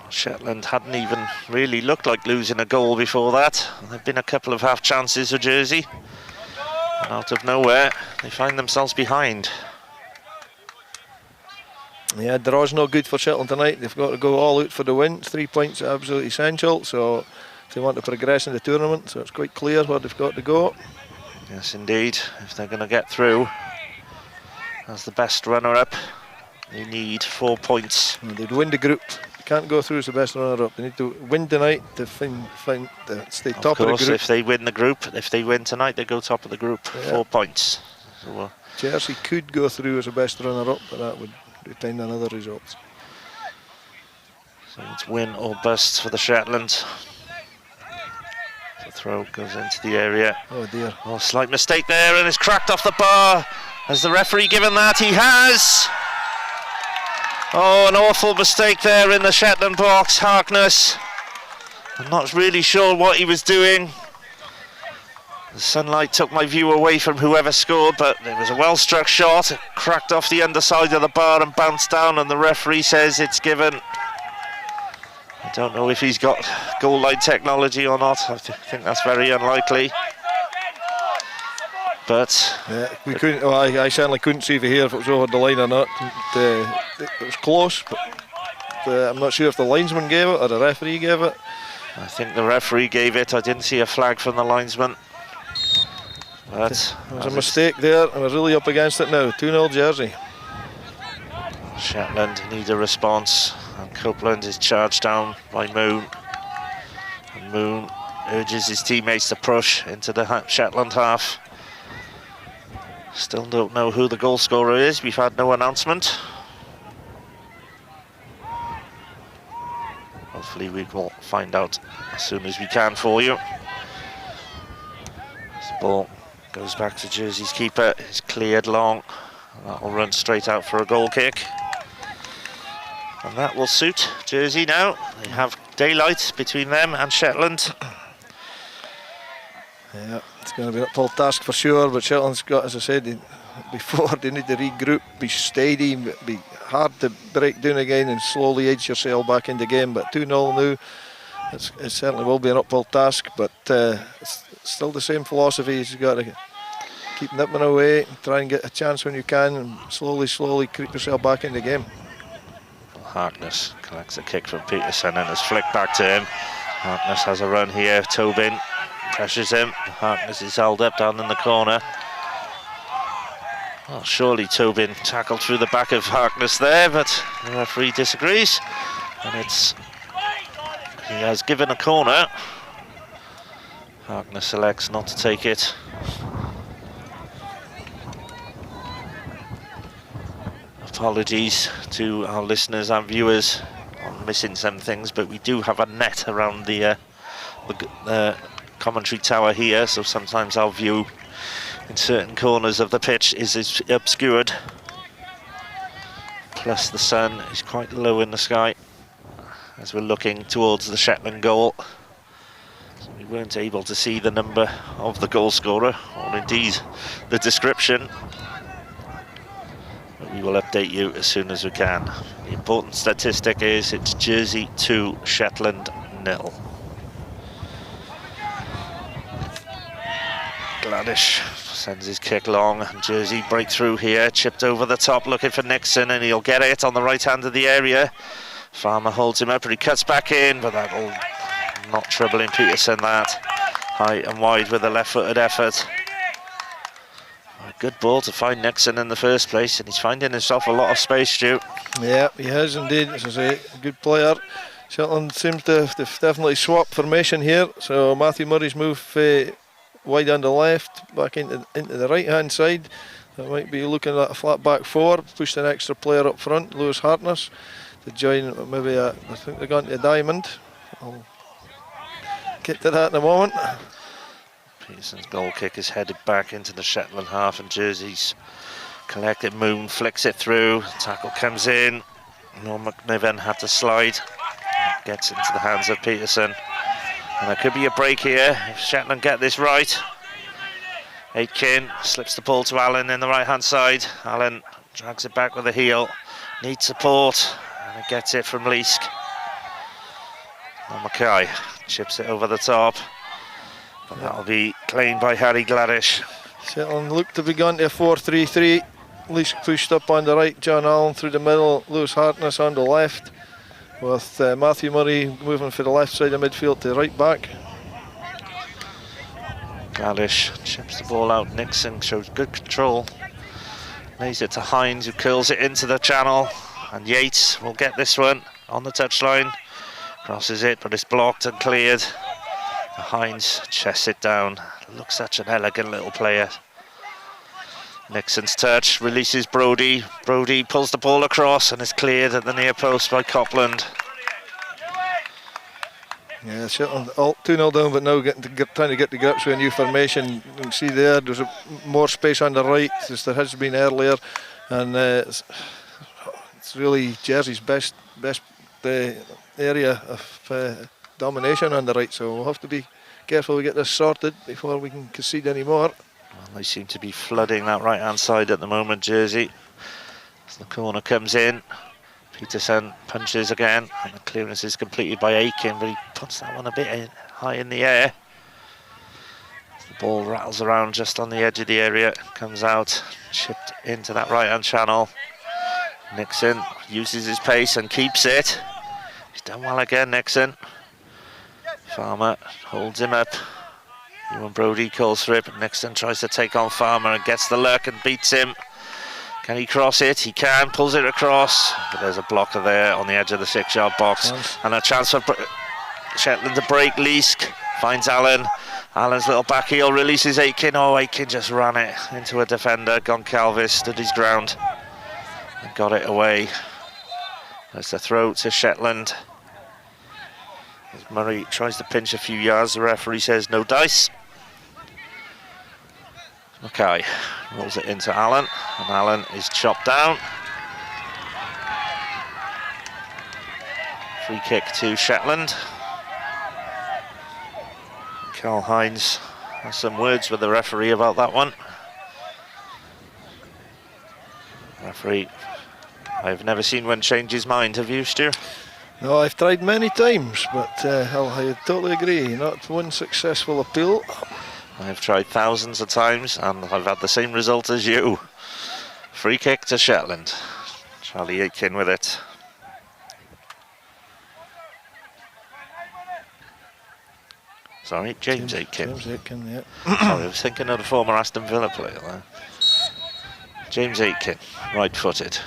S2: Shetland hadn't even really looked like losing a goal before that. There've been a couple of half chances for Jersey. And out of nowhere, they find themselves behind.
S3: Yeah, draw's no good for Shetland tonight. They've got to go all out for the win. 3 points are absolutely essential. So if they want to progress in the tournament, so it's quite clear where they've got to go.
S2: Yes, indeed. If they're going to get through as the best runner-up, they need 4 points.
S3: And they'd win the group. They can't go through as the best runner-up. They need to win tonight to stay top of the group.
S2: If they win the group, if they win tonight, they go top of the group. Yeah. 4 points. So,
S3: Jersey could go through as the best runner-up, but that would depend on other results.
S2: So it's win or bust for the Shetland. throw goes into the area.
S3: Oh dear.
S2: Oh, slight mistake there, and it's cracked off the bar. Has the referee given that? He has! Oh, an awful mistake there in the Shetland box, Harkness. I'm not really sure what he was doing. The sunlight took my view away from whoever scored, but it was a well-struck shot. It cracked off the underside of the bar and bounced down, and the referee says it's given. I don't know if he's got goal line technology or not. I think that's very unlikely. But
S3: yeah, we couldn't. Well, I certainly couldn't see from here if it was over the line or not. It was close, but I'm not sure if the linesman gave it or the referee gave it.
S2: I think the referee gave it. I didn't see a flag from the linesman. But
S3: there was a mistake there, and we're really up against it now. 2-0 Jersey.
S2: Shetland need a response, and Copeland is charged down by Moon. And Moon urges his teammates to push into the Shetland half. Still don't know who the goal scorer is. We've had no announcement. Hopefully we will find out as soon as we can for you. This ball goes back to Jersey's keeper. It's cleared long. That'll run straight out for a goal kick. And that will suit Jersey now. They have daylight between them and Shetland.
S3: Yeah, it's going to be an uphill task for sure, but Shetland's got, as I said before, they need to regroup, be steady, be hard to break down again and slowly edge yourself back in the game. But 2-0 now, it certainly will be an uphill task, but it's still the same philosophy. You've got to keep nipping away, try and get a chance when you can, and slowly creep yourself back in the game.
S2: Harkness collects a kick from Peterson and is flicked back to him. Harkness has a run here. Tobin pressures him. Harkness is held up down in the corner. Well, surely Tobin tackled through the back of Harkness there, but the referee disagrees. And he has given a corner. Harkness selects not to take it. Apologies to our listeners and viewers on missing some things, but we do have a net around the commentary tower here, so sometimes our view in certain corners of the pitch is obscured. Plus the sun is quite low in the sky as we're looking towards the Shetland goal. So we weren't able to see the number of the goal scorer, or indeed the description. We will update you as soon as we can. The important statistic is it's Jersey 2, Shetland 0. Gladish sends his kick long, and Jersey break through here, chipped over the top looking for Nixon, and he'll get it on the right hand of the area. Farmer holds him up, but he cuts back in, but that'll not troubling Peterson that. High and wide with a left-footed effort. A good ball to find Nixon in the first place, and he's finding himself a lot of space, Stu.
S3: Yeah, he has indeed. As I say, a good player. Shetland seems to have definitely swapped formation here. So Matthew Murray's moved wide on the left, back into the right-hand side. That might be looking at a flat back four. Pushed an extra player up front, Lewis Harkness, to join maybe I think they're going to a diamond. I'll get to that in a moment.
S2: Peterson's goal kick is headed back into the Shetland half, and Jersey's collected. Moon flicks it through. Tackle comes in. Norm McNiven had to slide. Gets into the hands of Peterson. And there could be a break here if Shetland get this right. Aitken slips the ball to Allen in the right-hand side. Allen drags it back with a heel. Needs support. And it gets it from Leask. And Mackay chips it over the top. But that'll be claimed by Harry Gladish.
S3: Shetland looked to be going to a 4-3-3. Leask pushed up on the right, John Allen through the middle, Lewis Harkness on the left, with Matthew Murray moving for the left side of midfield to right back.
S2: Gladish chips the ball out. Nixon shows good control. Lays it to Hines, who curls it into the channel. And Yates will get this one on the touchline. Crosses it, but it's blocked and cleared. Hines chests it down. Looks such an elegant little player. Nixon's touch releases Brodie. Brodie pulls the ball across and is cleared at the near post by Copeland.
S3: Yeah, Shetland 2-0 down, but now trying to get to grips with a new formation. You can see there's more space on the right as there has been earlier, and it's really Jersey's best area of domination on the right. So we'll have to be careful we get this sorted before we can concede any more.
S2: Well, they seem to be flooding that right-hand side at the moment, Jersey. As the corner comes in, Peterson punches again, and the clearance is completed by Aiken, but he puts that one a bit high in the air. The ball rattles around just on the edge of the area, comes out, chipped into that right-hand channel. Nixon uses his pace and keeps it. He's done well again, Nixon. Farmer holds him up. Ewan Brody calls for it, but Nixon tries to take on Farmer and gets the lurk and beats him. Can he cross it? He can, pulls it across, but there's a blocker there on the edge of the 6-yard box. And a chance for Shetland to break. Leask finds Allen. Allen's little back heel releases Aiken. Oh, Aiken just ran it into a defender. Goncalves stood his ground and got it away. There's the throw to Shetland. As Murray tries to pinch a few yards, the referee says no dice. Okay, rolls it into Allen, and Allen is chopped down. Free kick to Shetland. Carl Hines has some words with the referee about that one. Referee, I've never seen one change his mind, have you, Stu?
S3: No, I've tried many times, but I totally agree. Not one successful appeal.
S2: I've tried thousands of times and I've had the same result as you. Free kick to Shetland. Charlie Aiken with it. Sorry, James Aiken.
S3: James Aiken, yeah.
S2: Sorry, I was thinking of the former Aston Villa player there. James Aiken, right-footed.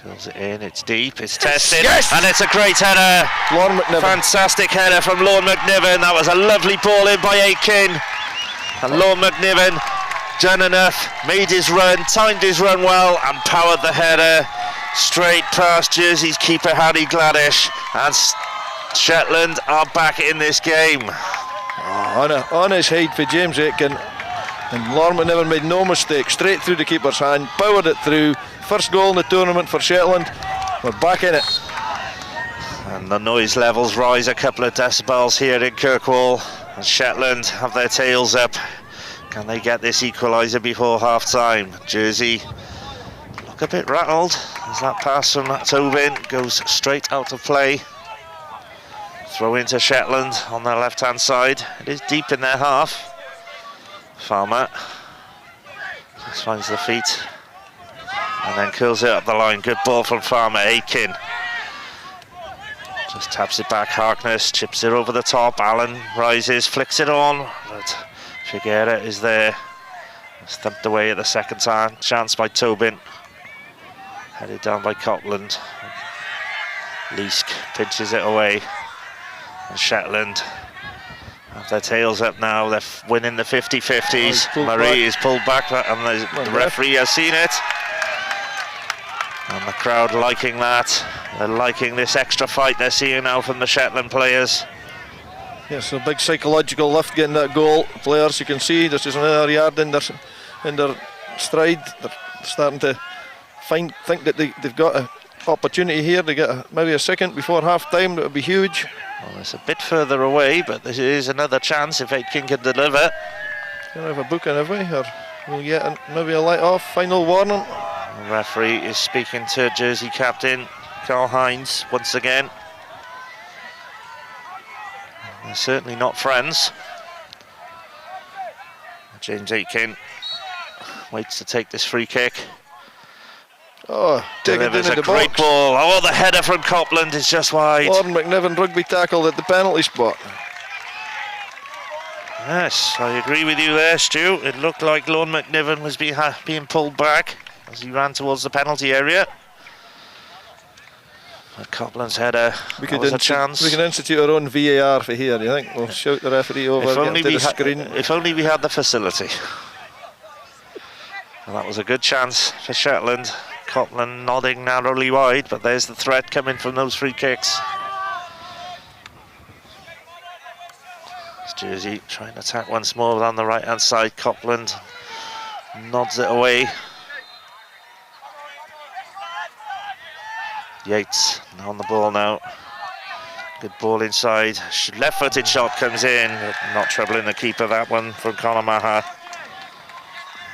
S2: Curls it in, it's deep, it's tested, yes! And it's a great header.
S3: Lorne McNiven.
S2: Fantastic header from Lorne McNiven. That was a lovely ball in by Aiken. And Lorne McNiven done enough, made his run, timed his run well, and powered the header straight past Jersey's keeper Harry Gladish. And Shetland are back in this game.
S3: Oh, on his head for James Aiken. And Lorne McNiven made no mistake, straight through the keeper's hand, powered it through. First goal in the tournament for Shetland. We're back in it.
S2: And the noise levels rise a couple of decibels here in Kirkwall. And Shetland have their tails up. Can they get this equaliser before half-time? Jersey look a bit rattled as that pass from Tobin goes straight out of play. Throw into Shetland on their left-hand side. It is deep in their half. Farmer just finds the feet and then curls it up the line. Good ball from Farmer. Aiken just taps it back. Harkness chips it over the top. Allen rises, flicks it on, but Figuera is there. Stumped away at the second time. Chance by Tobin. Headed down by Copland. Leask pinches it away. And Shetland have their tails up now. They're winning the 50-50s. Murray is pulled back, and the referee has seen it. And the crowd liking that. They're liking this extra fight they're seeing now from the Shetland players.
S3: Yeah, so big psychological lift getting that goal. Players, you can see this is another yard in their stride. They're starting to think that they've got an opportunity here to get maybe a second before half time. That would be huge.
S2: Well, it's a bit further away, but this is another chance if Aiken can deliver.
S3: Gonna have a booking, have we? Or we'll get maybe a light off, final warning.
S2: The referee is speaking to Jersey captain Carl Hines once again. They're certainly not friends. James Aiken waits to take this free kick.
S3: Oh, take it
S2: delivers
S3: into
S2: a
S3: the
S2: great
S3: box.
S2: ball. Oh, the header from Copland is just wide.
S3: Lorne McNiven rugby tackled at the penalty spot.
S2: Yes, I agree with you there, Stu. It looked like Lorne McNiven was being pulled back as he ran towards the penalty area. But Copland's header was a chance.
S3: We can institute our own VAR for here, do you think? We'll shout the referee over,
S2: If only,
S3: get to the screen.
S2: if only we had the facility. Well, that was a good chance for Shetland. Copland nodding narrowly wide, but there's the threat coming from those free kicks. Jersey trying to attack once more on the right hand side. Copland nods it away. Yates on the ball now. Good ball inside. Left-footed shot comes in. Not troubling the keeper, that one from Conor Maher.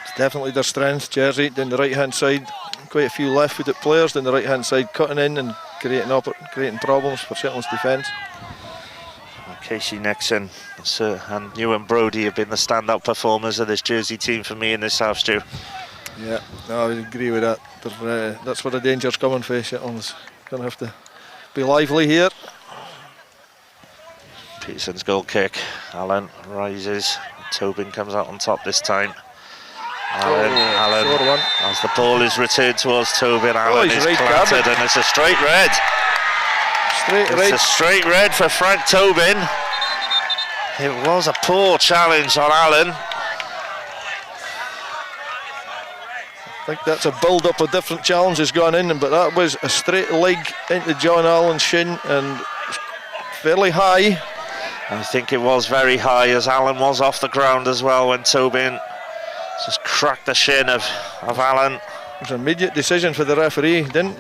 S3: It's definitely their strength, Jersey, down the right-hand side. Quite a few left-footed players down the right-hand side, cutting in and creating problems for Shetland's defence.
S2: Casey Nixon and Ewan Brody have been the standout performers of this Jersey team for me in this half, Stu.
S3: Yeah, no, I would agree with that. That's where the danger's coming for Shetland's. Going to have to be lively here.
S2: Peterson's goal kick. Allen rises. Tobin comes out on top this time. Allen, as the ball is returned towards Tobin, Allen is planted, and it's a straight red. It's a straight red for Frank Tobin. It was a poor challenge on Allen.
S3: I think that's a build-up of different challenges gone in, but that was a straight leg into John Allen's shin and fairly high.
S2: I think it was very high, as Allen was off the ground as well when Tobin just cracked the shin of Allen. It
S3: was an immediate decision for the referee. Didn't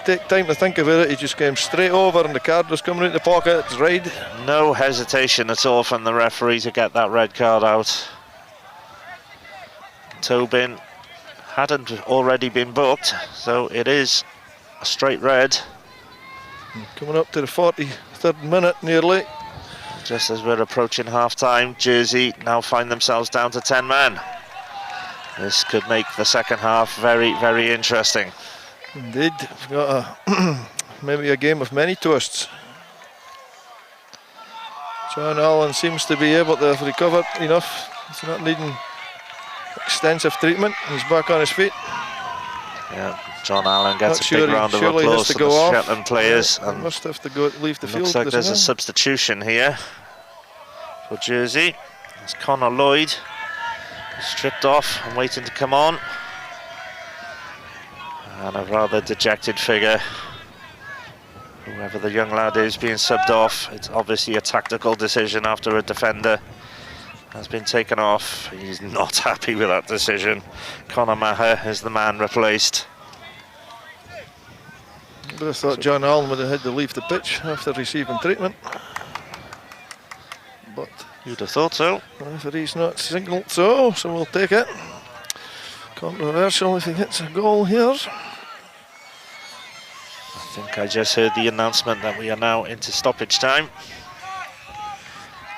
S3: take time to think about it. He just came straight over and the card was coming out the pocket. It's red.
S2: No hesitation at all from the referee to get that red card out. Tobin hadn't already been booked, so it is a straight red.
S3: Coming up to the 43rd minute nearly.
S2: Just as we're approaching half-time, Jersey now find themselves down to 10 men. This could make the second half very, very interesting.
S3: Indeed, we've got maybe a game of many twists. John Allen seems to be able to have recovered enough. He's not needing extensive treatment. He's back on his feet.
S2: Yeah, John Allen gets a big round of applause to the Shetland players.
S3: Yeah, and must have to leave the field.
S2: Looks like there's a substitution here for Jersey. It's Connor Lloyd, stripped off and waiting to come on. And a rather dejected figure. Whoever the young lad is being subbed off, it's obviously a tactical decision after a defender has been taken off. He's not happy with that decision. Conor Maher is the man replaced.
S3: But I thought John Allen would have had to leave the pitch after receiving treatment. But
S2: you'd have thought so.
S3: The referee's not signalled so we'll take it. Controversial if he hits a goal here.
S2: I think I just heard the announcement that we are now into stoppage time.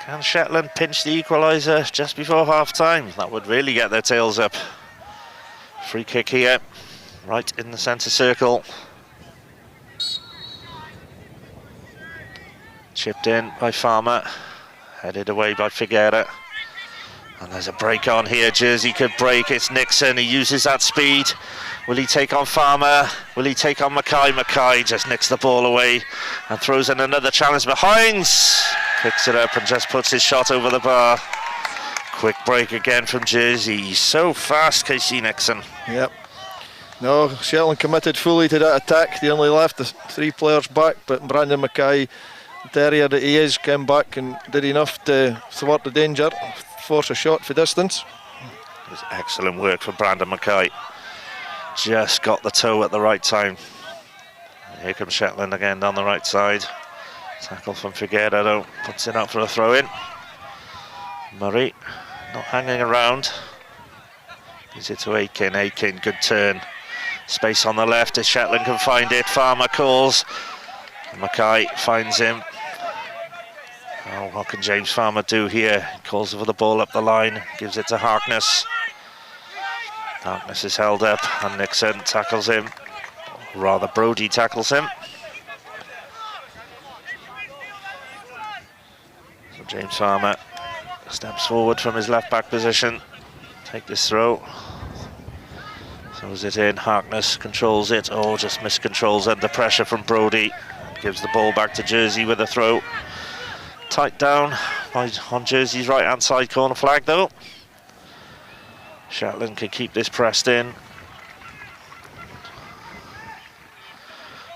S2: Can Shetland pinch the equaliser just before half-time? That would really get their tails up. Free kick here, right in the centre circle. Chipped in by Farmer, headed away by Figueira. And there's a break on here. Jersey could break. It's Nixon. He uses that speed. Will he take on Farmer? Will he take on Mackay? Mackay just nicks the ball away and throws in another challenge behind. Picks it up and just puts his shot over the bar. Quick break again from Jersey. He's so fast, Casey Nixon.
S3: Yep. No, Shetland committed fully to that attack. They only left the 3 players back, but Brandon Mackay, the terrier that he is, came back and did enough to thwart the danger, force a shot for distance.
S2: It was excellent work for Brandon Mackay. Just got the toe at the right time. Here comes Shetland again down the right side. Tackle from Figueira though, puts it out for a throw-in. Murray not hanging around. Gives it to Aiken. Aiken, good turn. Space on the left if Shetland can find it. Farmer calls. Mackay finds him. Oh, what can James Farmer do here? He calls for the ball up the line, gives it to Harkness. Harkness is held up and Nixon tackles him. Or rather, Brody tackles him. So James Farmer steps forward from his left back position. Take this throw. So is it in? Harkness controls it. Oh, just miscontrols under pressure from Brody. Gives the ball back to Jersey with a throw. Tight down on Jersey's right hand side corner flag though. Shetland can keep this pressed in.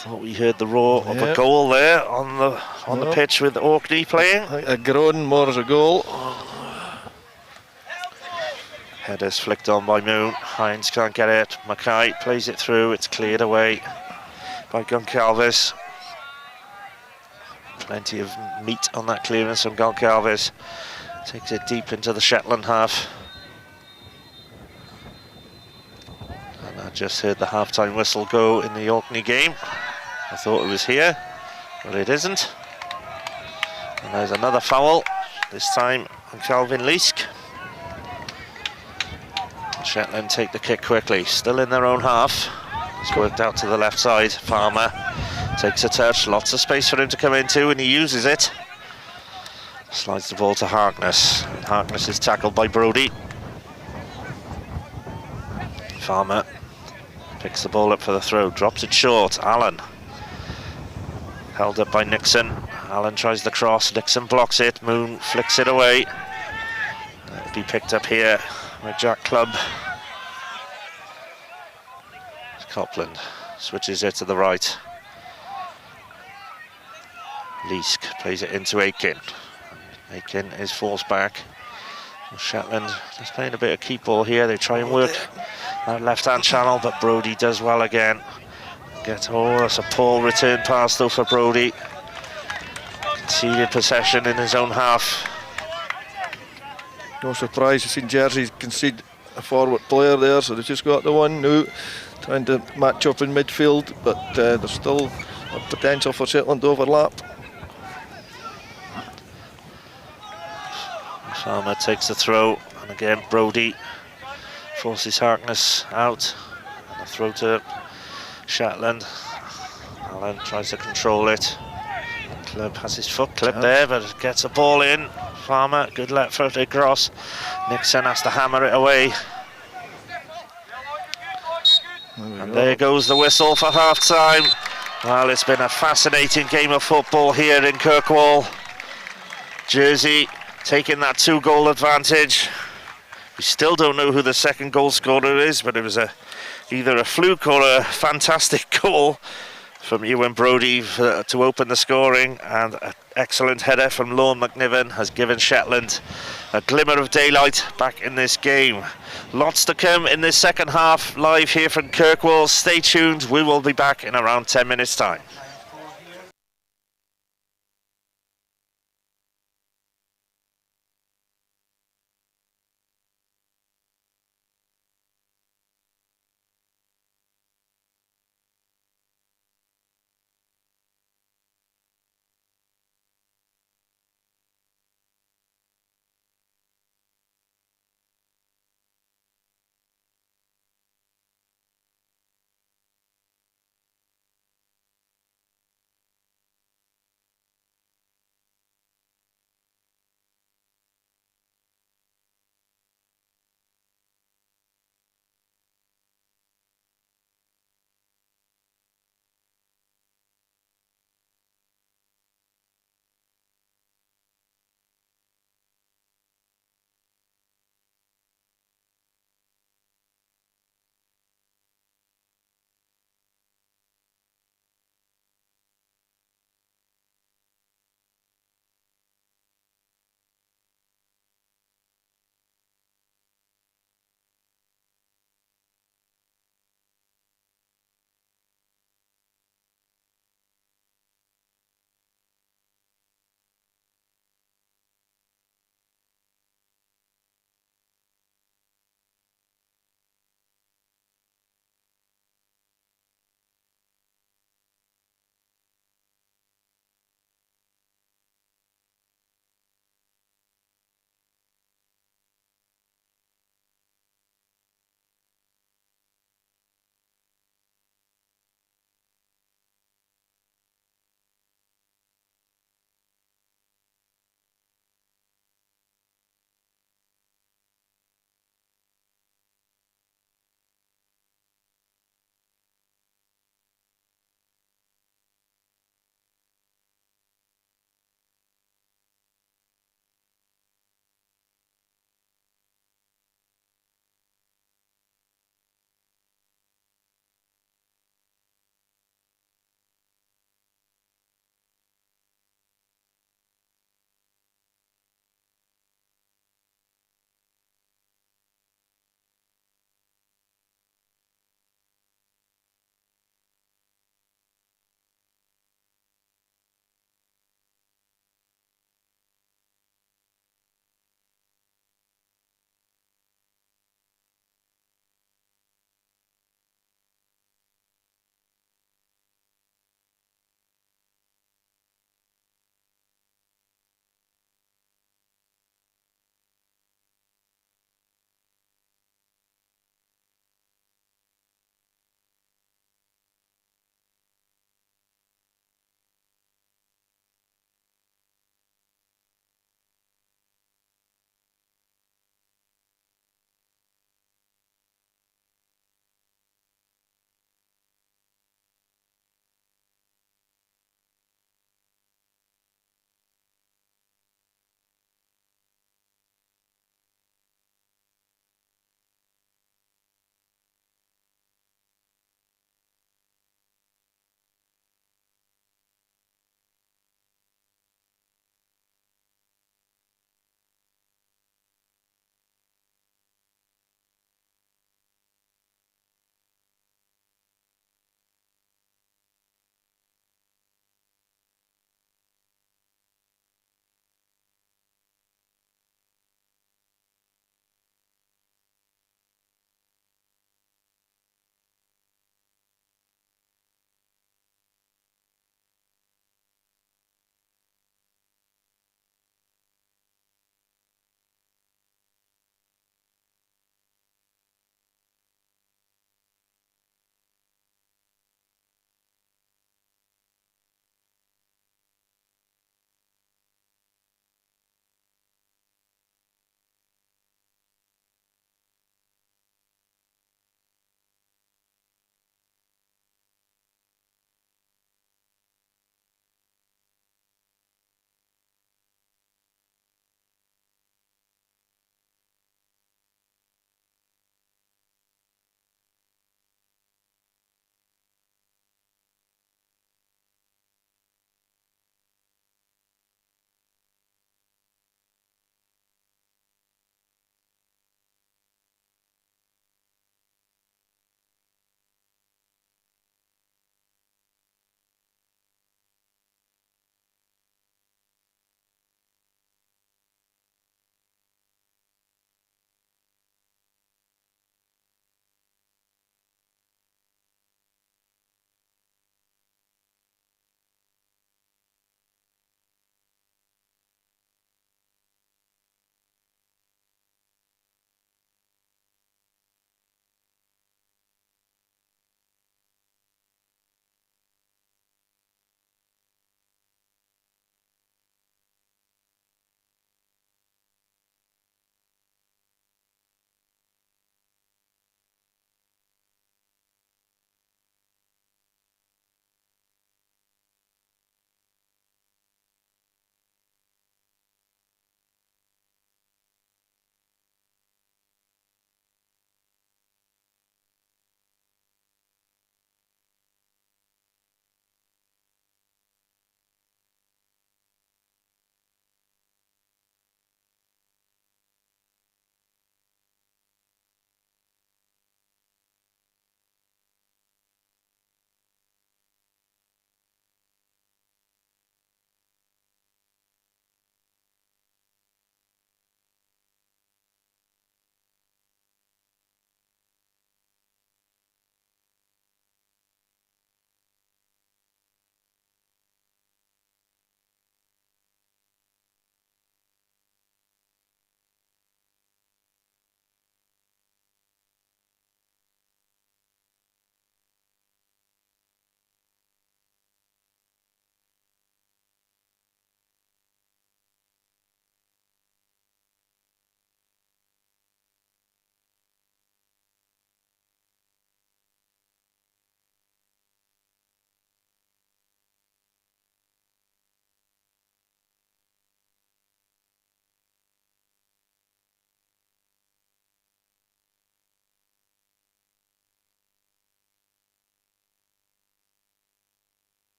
S2: Thought we heard the roar of a
S3: Yeah.
S2: goal there on the
S3: No.
S2: pitch with Orkney playing.
S3: I think a groan more as a goal.
S2: Headers flicked on by Moon. Hines can't get it. Mackay plays it through. It's cleared away by Goncalves. Plenty of meat on that clearance from Goncalves. Takes it deep into the Shetland half. And I just heard the half-time whistle go in the Orkney game. I thought it was here, but it isn't. And there's another foul, this time on Calvin Leask. Shetland take the kick quickly, still in their own half. It's worked out to the left side. Farmer takes a touch, lots of space for him to come into, and he uses it. Slides the ball to Harkness. And Harkness is tackled by Brodie. Farmer picks the ball up for the throw, drops it short. Allen held up by Nixon. Allen tries the cross, Nixon blocks it. Moon flicks it away. It'll be picked up here by Jack Clubb. Copland switches it to the right. Leask plays it into Aiken. Aiken is forced back. Shetland is playing a bit of keep ball here. They try and work that left-hand channel, but Brodie does well again. That's a poor return pass though for Brodie. Conceded possession in his own half.
S3: No surprise, you've seen Jersey concede a forward player there, so they've just got the one now, trying to match up in midfield, but there's still a potential for Shetland to overlap.
S2: Farmer takes the throw, and again Brodie forces Harkness out. And a throw to Shetland. Allen tries to control it. Clubb has his foot clipped there, but gets a ball in. Farmer, good left-footed cross. Nixon has to hammer it away. And there goes the whistle for half-time. Well, it's been a fascinating game of football here in Kirkwall. Jersey taking that 2-goal advantage. We still don't know who the second goal scorer is, but it was either a fluke or a fantastic goal from Ewan Brodie to open the scoring, and an excellent header from Lorne McNiven has given Shetland a glimmer of daylight back in this game. Lots to come in this second half, live here from Kirkwall. Stay tuned, we will be back in around 10 minutes time.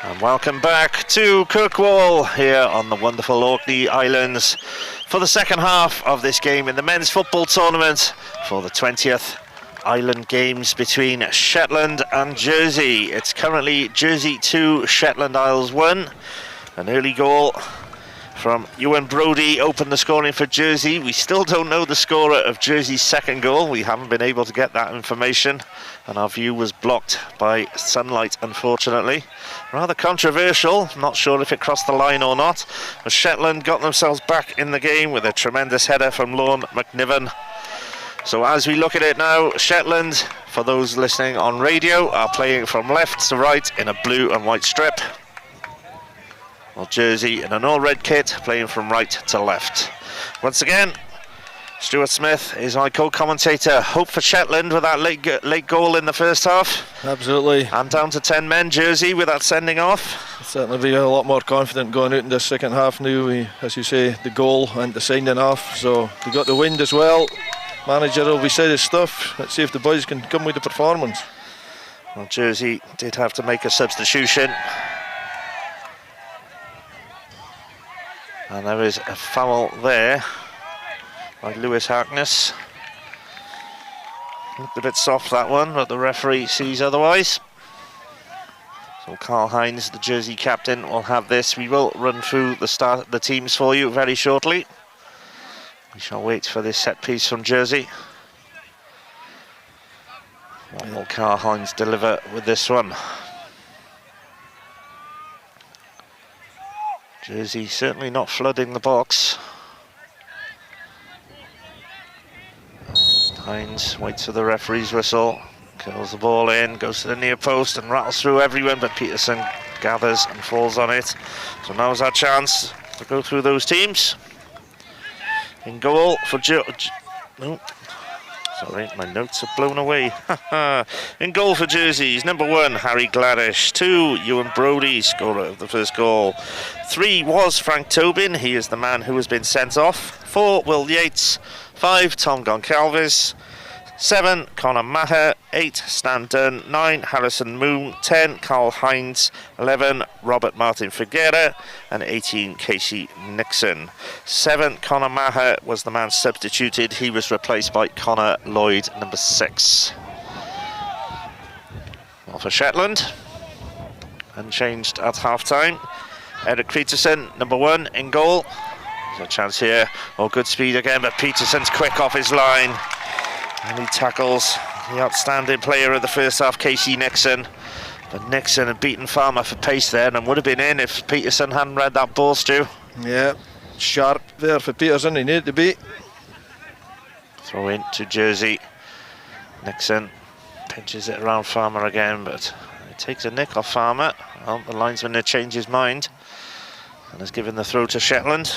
S2: And welcome back to Kirkwall here on the wonderful Orkney Islands for the second half of this game in the men's football tournament for the 20th Island Games between Shetland and Jersey. It's currently Jersey 2, Shetland Isles 1. An early goal from Ewan Brodie opened the scoring for Jersey. We still don't know the scorer of Jersey's second goal. We haven't been able to get that information, and our view was blocked by sunlight, unfortunately. Rather controversial, not sure if it crossed the line or not, but Shetland got themselves back in the game with a tremendous header from Lorne McNiven. So as we look at it now, Shetland, for those listening on radio, are playing from left to right in a blue and white strip, while Jersey in an all-red kit playing from right to left. Once again, Stuart Smith is my co-commentator. Hope for Shetland with that late goal in the first half.
S3: Absolutely.
S2: And down to 10 men, Jersey, with that sending off.
S3: Certainly be a lot more confident going out in the second half now. As you say, the goal and the sending off. So we got the wind as well. Manager will be said his stuff. Let's see if the boys can come with the performance.
S2: Well, Jersey did have to make a substitution. And there is a foul there by Lewis Harkness. Looked a bit soft, that one, but the referee sees otherwise. So Karl Heinz, the Jersey captain, will have this. We will run through the teams for you very shortly. We shall wait for this set piece from Jersey. What will Karl Heinz deliver with this one? Jersey certainly not flooding the box. Hines waits for the referee's whistle, curls the ball in, goes to the near post and rattles through everyone, but Peterson gathers and falls on it. So now's our chance to go through those teams. In goal for sorry, my notes are blown away. In goal for Jersey's number 1, Harry Gladish. 2, Ewan Brodie, scorer of the first goal. 3 was Frank Tobin, he is the man who has been sent off. 4, Will Yates. 5, Tom Goncalves. 7, Conor Maher. 8, Stan Dunn. 9, Harrison Moon. 10, Karl Heinz. 11, Robert Martin Figuera. And 18, Casey Nixon. 7, Conor Maher was the man substituted. He was replaced by Connor Lloyd, number 6. Well, for Shetland, unchanged at half-time. Eric Peterson, number 1, in goal. There's a chance here. Oh, good speed again, but Peterson's quick off his line. And he tackles the outstanding player of the first half, Casey Nixon. But Nixon had beaten Farmer for pace there and would have been in if Peterson hadn't read that ball, Stu.
S3: Yeah, sharp there for Peterson, he needed to be.
S2: Throw in to Jersey. Nixon pinches it around Farmer again, but it takes a nick off Farmer. Well, the linesman had changed his mind and has given the throw to Shetland.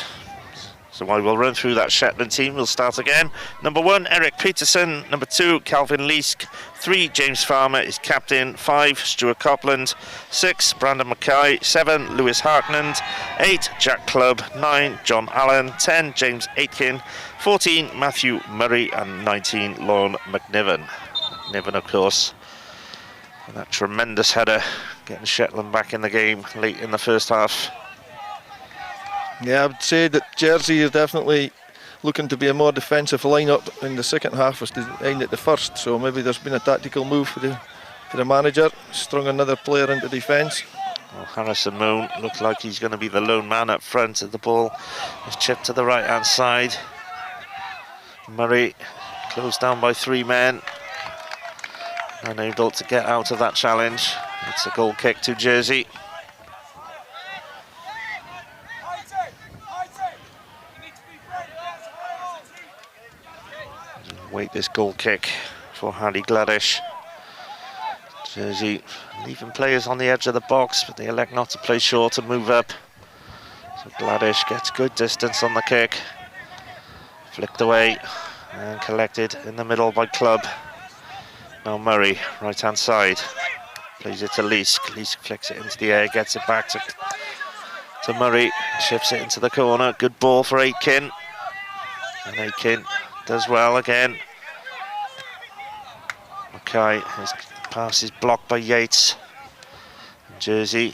S2: So I will run through that Shetland team. We'll start again. Number 1, Eric Peterson. Number 2, Calvin Leask. 3, James Farmer is captain. 5, Stuart Copland. 6, Brandon Mackay. 7, Lewis Harkland. 8, Jack Clubb. 9, John Allen. 10, James Aitken. 14, Matthew Murray. And 19, Lorne McNiven. McNiven, of course, and that tremendous header, getting Shetland back in the game late in the first half.
S3: Yeah, I would say that Jersey is definitely looking to be a more defensive lineup in the second half as designed at the first. So maybe there's been a tactical move for the manager, strung another player into defence.
S2: Well, Harrison Moon looks like he's going to be the lone man up front as the ball is chipped to the right hand side. Murray closed down by 3 men, unable to get out of that challenge. It's a goal kick to Jersey. Wait this goal kick for Harry Gladish. Jersey leaving players on the edge of the box, but they elect not to play short and move up. So Gladish gets good distance on the kick. Flicked away and collected in the middle by Clubb. Now Murray, right hand side. Plays it to Leask. Leask flicks it into the air, gets it back to Murray. Shifts it into the corner. Good ball for Aitken. And Aitken does well again. Okay, his pass is blocked by Yates. Jersey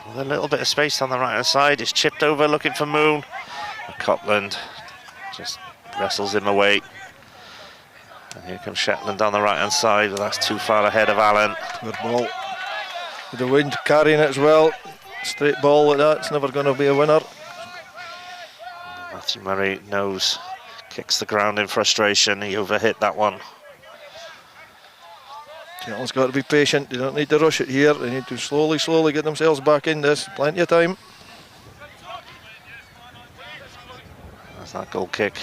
S2: with a little bit of space on the right hand side. It's chipped over, looking for Moon. Copland just wrestles him away. And here comes Shetland on the right hand side, but that's too far ahead of Allen.
S3: Good ball. With the wind carrying it as well. Straight ball like that, it's never going to be a winner.
S2: Matthew Murray knows, kicks the ground in frustration. He overhit that one.
S3: Shetland's got to be patient. They don't need to rush it here. They need to slowly get themselves back in this. Plenty of time.
S2: That's that goal kick.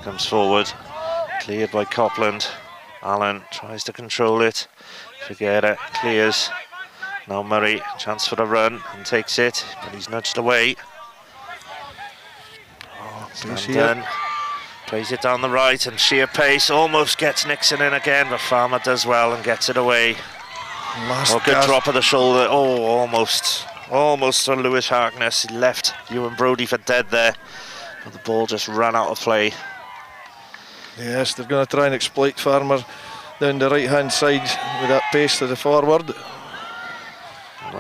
S2: Comes forward. Cleared by Copland. Allen tries to control it. Forget it. Clears. Now Murray, chance for a run, and takes it, but he's nudged away. Done. Plays it down the right, and sheer pace almost gets Nixon in again, but Farmer does well and gets it away. Good drop of the shoulder. Oh, almost to Lewis Harkness. He left Ewan Brodie for dead there, but the ball just ran out of play.
S3: Yes, they're going to try and exploit Farmer down the right hand side with that pace to the forward.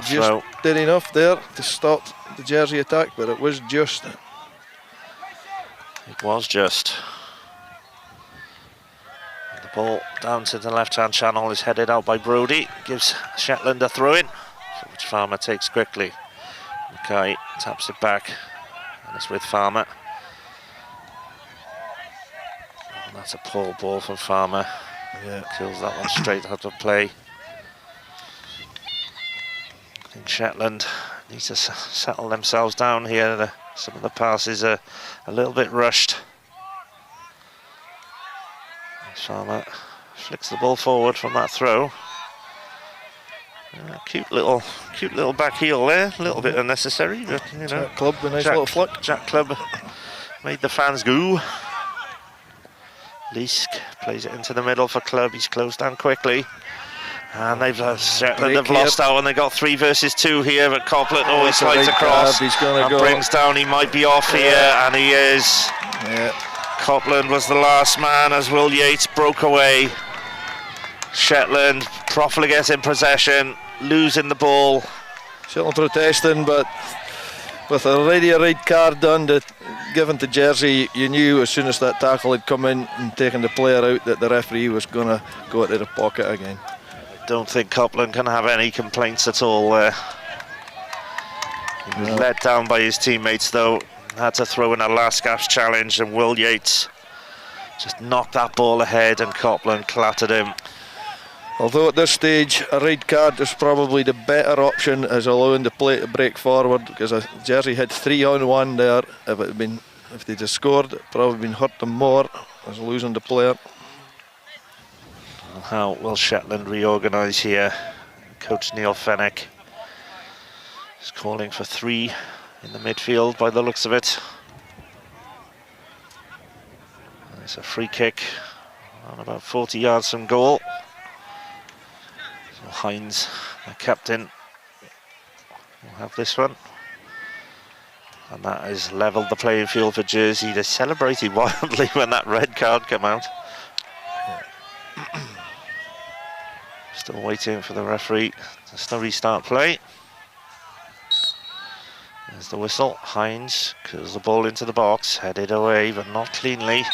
S3: Just did enough there to stop the Jersey attack, but it was just.
S2: It was just. The ball down to the left-hand channel is headed out by Brodie. Gives Shetland a throw-in, which Farmer takes quickly. Mackay taps it back, and it's with Farmer. Oh, that's a poor ball from Farmer.
S3: Yeah.
S2: Kills that one straight out of play. I think Shetland needs to settle themselves down here. Some of the passes are a little bit rushed. Farmer flicks the ball forward from that throw. Cute little back heel there. A little bit unnecessary, but you know.
S3: Jack Clubb, a nice little flick.
S2: Jack Clubb made the fans go. Leask plays it into the middle for Clubb. He's closed down quickly. And they've lost out, and they got 3 versus 2 here. But Copland always slides across.
S3: He's going to go.
S2: Brings down. He might be off here, and he is.
S3: Yeah.
S2: Copland was the last man as Will Yates broke away. Shetland profligate in possession, losing the ball.
S3: Shetland protesting, but with already a red card given to Jersey, you knew as soon as that tackle had come in and taken the player out that the referee was going to go into the pocket again.
S2: Don't think Copland can have any complaints at all there. He was let down by his teammates though. Had to throw in a last gasp challenge, and Will Yates just knocked that ball ahead, and Copland clattered him.
S3: Although at this stage a red card is probably the better option as allowing the play to break forward, because Jersey had 3-on-1 there. If they'd have scored, it probably been hurt them more as losing the player.
S2: How will Shetland reorganise here? Coach Neil Fennick is calling for 3 in the midfield by the looks of it. It's a free kick on about 40 yards from goal. So Hines, the captain, will have this one. And that has levelled the playing field for Jersey. They celebrated wildly when that red card came out. Still waiting for the referee to restart play. There's the whistle. Hines curls the ball into the box, headed away, but not cleanly.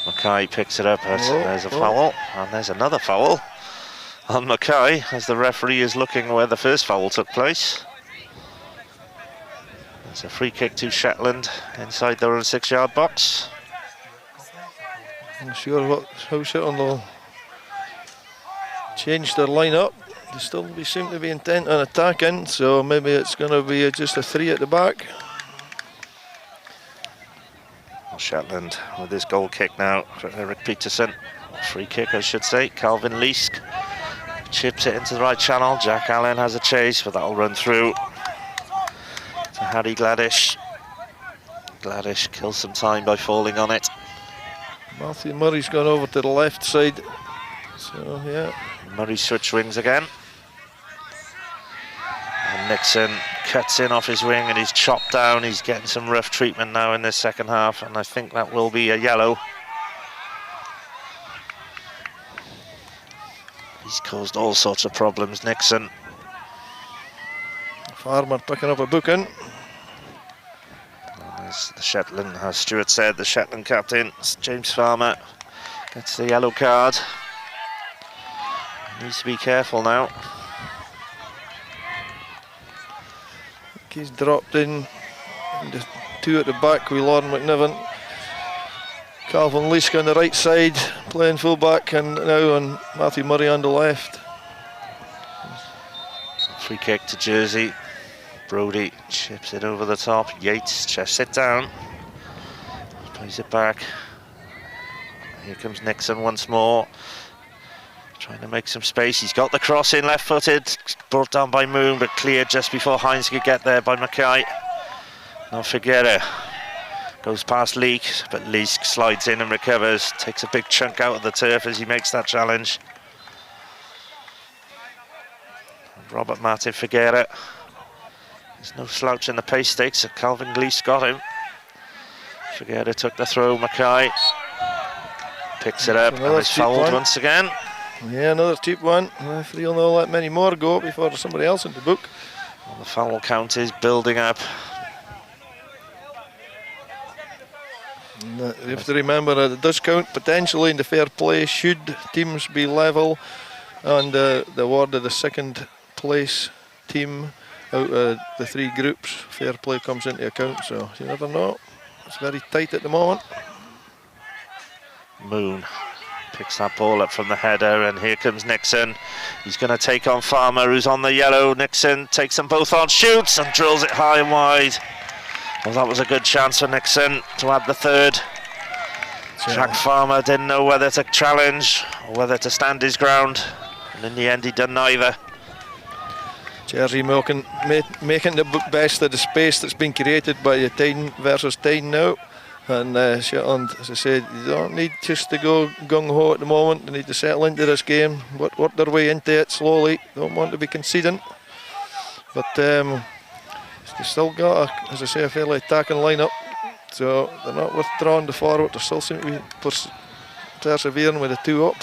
S2: Mackay picks it up, there's a foul, and there's another foul on Mackay as the referee is looking where the first foul took place. There's a free kick to Shetland inside their own 6-yard box.
S3: I'm not sure how Shetland will change their line-up. They still seem to be intent on attacking, so maybe it's going to be just a 3 at the back.
S2: Shetland with his goal kick now for Eric Peterson. Free kick, I should say. Calvin Leask chips it into the right channel. Jack Allen has a chase, but that'll run through to Harry Gladish. Gladish kills some time by falling on it.
S3: Matthew Murray's gone over to the left side. So, yeah.
S2: Murray switch wings again. And Nixon cuts in off his wing and he's chopped down. He's getting some rough treatment now in this second half, and I think that will be a yellow. He's caused all sorts of problems, Nixon.
S3: Farmer picking up a booking.
S2: As the Shetland, as Stuart said, the Shetland captain, James Farmer, gets the yellow card. Needs to be careful now.
S3: He's dropped in. The two at the back with Lauren McNiven. Calvin Leask on the right side, playing full back, and now on Matthew Murray on the left.
S2: Free kick to Jersey. Brody chips it over the top. Yates chests it down. Plays it back. Here comes Nixon once more. Trying to make some space. He's got the cross in, left-footed. Brought down by Moon, but cleared just before Hines could get there by Mackay. Now Figuera goes past Leak, but Leak slides in and recovers. Takes a big chunk out of the turf as he makes that challenge. Robert Martin Figuera. There's no slouch in the pace stakes, so Calvin Glee's got him. Figuera took the throw, Mackay picks it up and is fouled once again.
S3: Yeah, another cheap one. Referee will not let many more go before somebody else in the book.
S2: Well, the foul count is building up.
S3: And, you have to remember that it does count potentially in the fair play should teams be level, and the award of the second place team out of the three groups, fair play comes into account, so you never know. It's very tight at the moment.
S2: Moon picks that ball up from the header, and here comes Nixon. He's going to take on Farmer, who's on the yellow. Nixon takes them both on, shoots and drills it high and wide. Well, that was a good chance for Nixon to add the third. Jack Farmer didn't know whether to challenge or whether to stand his ground, and in the end he done neither.
S3: Jersey making the best of the space that's been created by the Tyne versus Tyne now. And Shetland, as I said, you don't need just to go gung-ho at the moment. They need to settle into this game, work their way into it slowly. Don't want to be conceding. But they still got, as I say, a fairly attacking lineup. So they're not withdrawing the forward. They still seem to be persevering with the two up.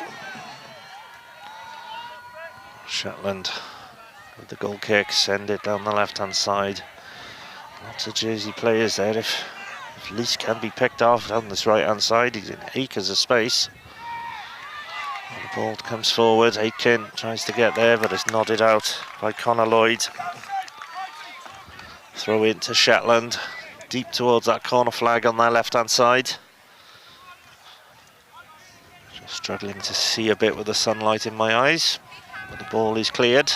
S2: Shetland with the goal kick, send it down the left-hand side. Lots of Jersey players there. If Leask can be picked off down this right-hand side, he's in acres of space. And the ball comes forward. Aitken tries to get there, but it's nodded out by Connor Lloyd. Throw in to Shetland, deep towards that corner flag on their left-hand side. Just struggling to see a bit with the sunlight in my eyes, but the ball is cleared.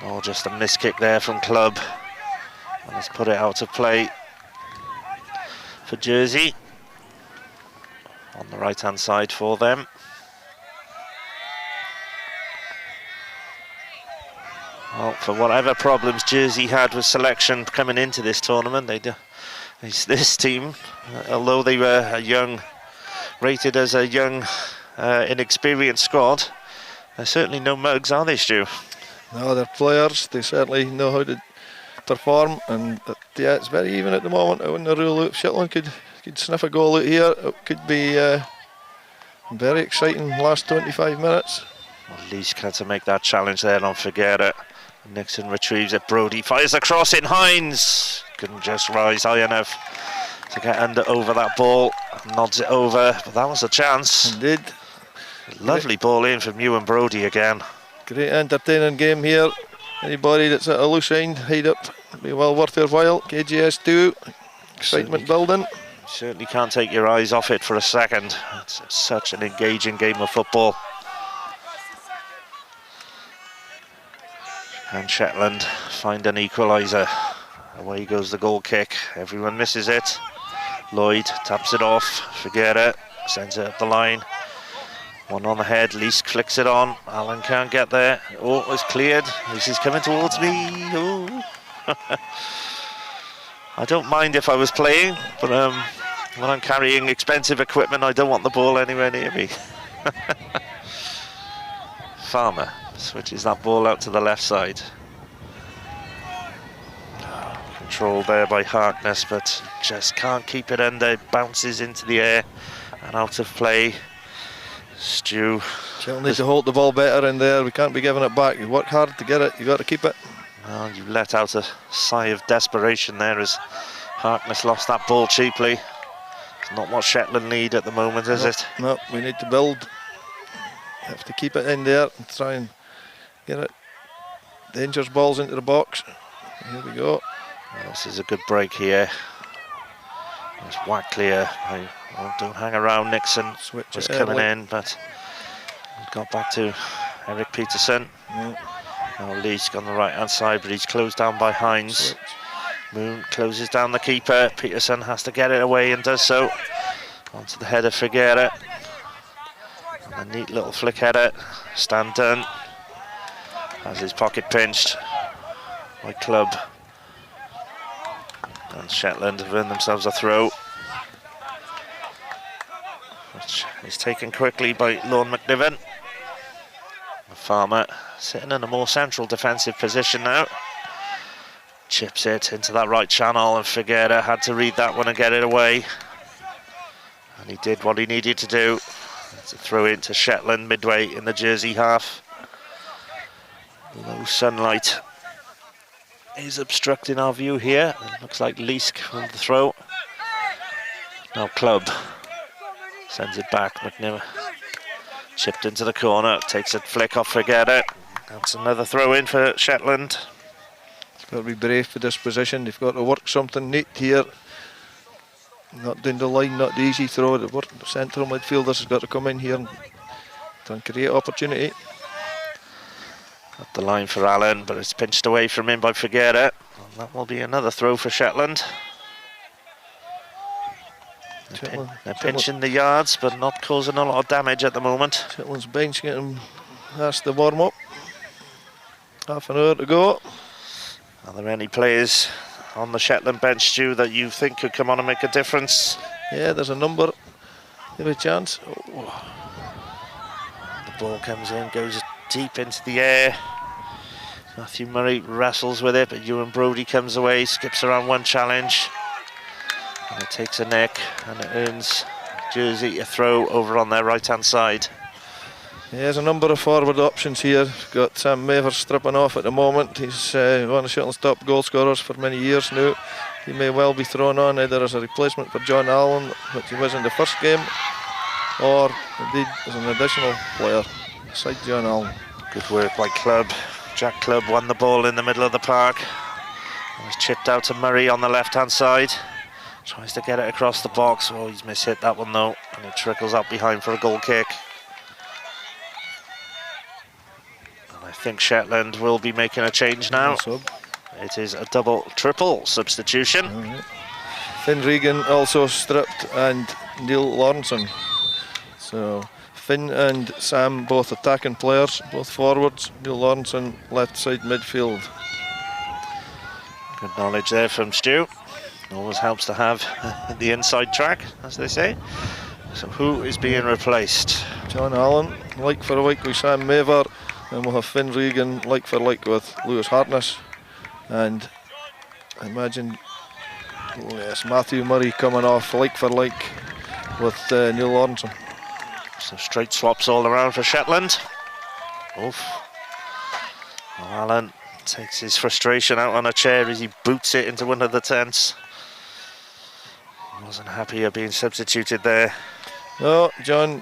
S2: Oh, just a miss kick there from Clubb. And let's put it out of play for Jersey. On the right-hand side for them. Well, for whatever problems Jersey had with selection coming into this tournament, this team, although they were rated as a young, inexperienced squad, they're certainly no mugs, are they, Stu?
S3: No, they're players. They certainly know how to perform, and yeah, it's very even at the moment. I wouldn't rule out Shetland could sniff a goal out here. It could be very exciting last 25 minutes.
S2: Well, Leask had to make that challenge there on Figuera. Nixon retrieves it. Brody fires the cross in. Hines couldn't just rise high enough to get over that ball. Nods it over, but that was a chance.
S3: Indeed.
S2: Lovely ball in from Ewan Brody again.
S3: Great entertaining game here. Anybody that's at a loose end, head up. It'll be well worth your while. KGS 2, excitement building.
S2: Certainly can't take your eyes off it for a second. It's such an engaging game of football. And Shetland find an equaliser. Away goes the goal kick. Everyone misses it. Lloyd taps it off. Figuera sends it up the line. One on the head. Leask flicks it on. Allen can't get there. Oh, it's cleared. This is coming towards me. Oh. I don't mind if I was playing, but when I'm carrying expensive equipment, I don't want the ball anywhere near me. Farmer switches that ball out to the left side. Controlled there by Harkness, but just can't keep it under. It bounces into the air and out of play. Stu.
S3: She'll need to hold the ball better in there. We can't be giving it back. You work hard to get it. You got to keep it.
S2: Well, you let out a sigh of desperation there as Harkness lost that ball cheaply. It's not what Shetland need at the moment, is it?
S3: No, we need to build. Have to keep it in there and try and get it. Dangerous balls into the box. Here we go.
S2: Well, this is a good break here. It's whack clear. Well, don't hang around. Nixon
S3: Switch
S2: was
S3: it
S2: coming
S3: early.
S2: in, but got back to Eric Peterson.
S3: Yeah.
S2: Now Lee's on the right hand side, but he's closed down by Hines.
S3: Switch.
S2: Moon closes down the keeper. Peterson has to get it away and does so. Onto the header, Figuera. A neat little flick header. Stan Dunn has his pocket pinched by Club. And Shetland have earned themselves a throw, which is taken quickly by Lorne McNiven. Farmer sitting in a more central defensive position now. Chips it into that right channel, and Figuera had to read that one and get it away. And he did what he needed to do. To throw into Shetland midway in the Jersey half. Low sunlight is obstructing our view here. It looks like Leask on the throw. Now Club sends it back. McNiven chipped into the corner, takes a flick off Figuera. That's another throw in for Shetland.
S3: It's got to be brave for this position. They've got to work something neat here. Not down the line, not the easy throw. The central midfielders has got to come in here and try and create opportunity.
S2: Up the line for Allen, but it's pinched away from him by Figuera. And that will be another throw for Shetland. They're pinching the yards, but not causing a lot of damage at the moment.
S3: Shetland's bench getting asked to warm up. Half an hour to go.
S2: Are there any players on the Shetland bench, Stu, that you think could come on and make a difference?
S3: Yeah, there's a number. Give a chance. Oh.
S2: The ball comes in, goes deep into the air. Matthew Murray wrestles with it, but Ewan Brodie comes away, skips around one challenge. And it takes a nick, and it earns Jersey a throw over on their right-hand side.
S3: Yeah, there's a number of forward options here. Got Sam Maver stripping off at the moment. He's one of Shetland's top goal scorers for many years now. He may well be thrown on either as a replacement for John Allen, which he was in the first game, or indeed as an additional player beside John Allen.
S2: Good work by Club. Jack Club won the ball in the middle of the park. It was chipped out to Murray on the left-hand side. Tries to get it across the box. Oh, he's mishit that one though, and it trickles out behind for a goal kick. I think Shetland will be making a change now. It is a triple substitution.
S3: Right. Finn Regan also stripped, and Neil Lawrenson. So Finn and Sam both attacking players, both forwards. Neil Lawrenson left side midfield.
S2: Good knowledge there from Stu. Always helps to have the inside track, as they say. So who is being replaced?
S3: John Allen, like for like with Sam Maver. And we'll have Finn Regan like for like with Lewis Harkness, and I imagine yes, Matthew Murray coming off like for like with Neil Lawrenson.
S2: So straight swaps all around for Shetland. Oof. Well, Allen takes his frustration out on a chair as he boots it into one of the tents. He wasn't happy of being substituted there.
S3: No, John.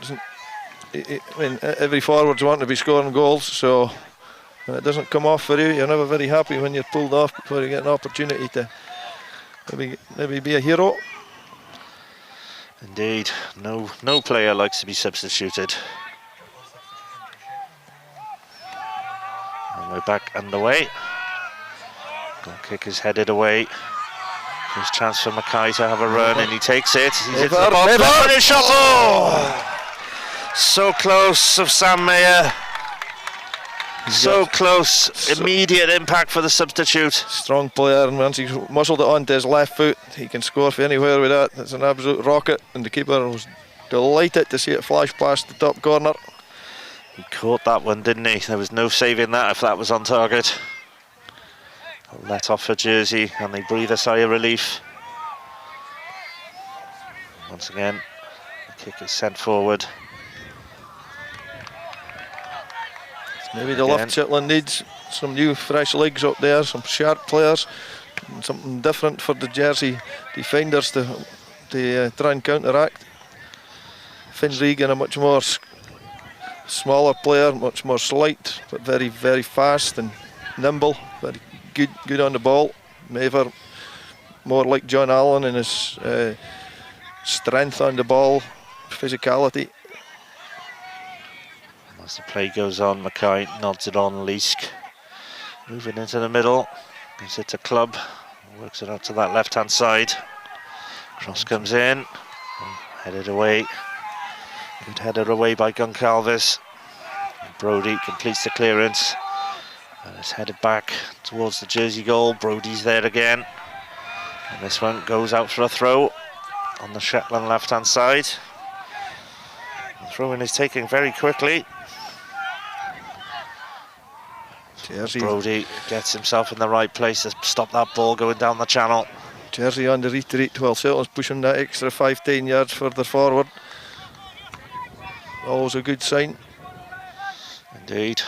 S3: I mean, every forward's want to be scoring goals, so when it doesn't come off for you, you're never very happy when you're pulled off before you get an opportunity to maybe be a hero.
S2: Indeed, no player likes to be substituted. And we're back underway. Goal kick is headed away. There's a chance for Mackay to have a run, and he takes it. He's into the box, and his shot. Oh! So close of Sam Mayer. So close. Immediate impact for the substitute.
S3: Strong player, and once he's muscled it onto his left foot, he can score from anywhere with that. It's an absolute rocket, and the keeper was delighted to see it flash past the top corner.
S2: He caught that one, didn't he? There was no saving that if that was on target. Let off for Jersey, and they breathe a sigh of relief. Once again, the kick is sent forward.
S3: Maybe the lift Shetland needs. some new fresh legs up there, some sharp players, and something different for the Jersey defenders to try and counteract. Finn Regan, a much more smaller player, much more slight, but very, very fast and nimble, very good on the ball. Maver, more like John Allen in his strength on the ball, physicality.
S2: As the play goes on, Mackay nods it on. Leask moving into the middle, gives it to Clubb, works it out to that left hand side. Cross comes in, headed away. Good header away by Goncalves. Brodie completes the clearance and it's headed back towards the Jersey goal. Brodie's there again, and this one goes out for a throw on the Shetland left hand side. The throw-in is taken very quickly.
S3: Jersey.
S2: Brodie gets himself in the right place to stop that ball going down the channel.
S3: Jersey on the retreat while Shetland's pushing that extra 5-10 yards further forward. Always a good sign.
S2: Indeed.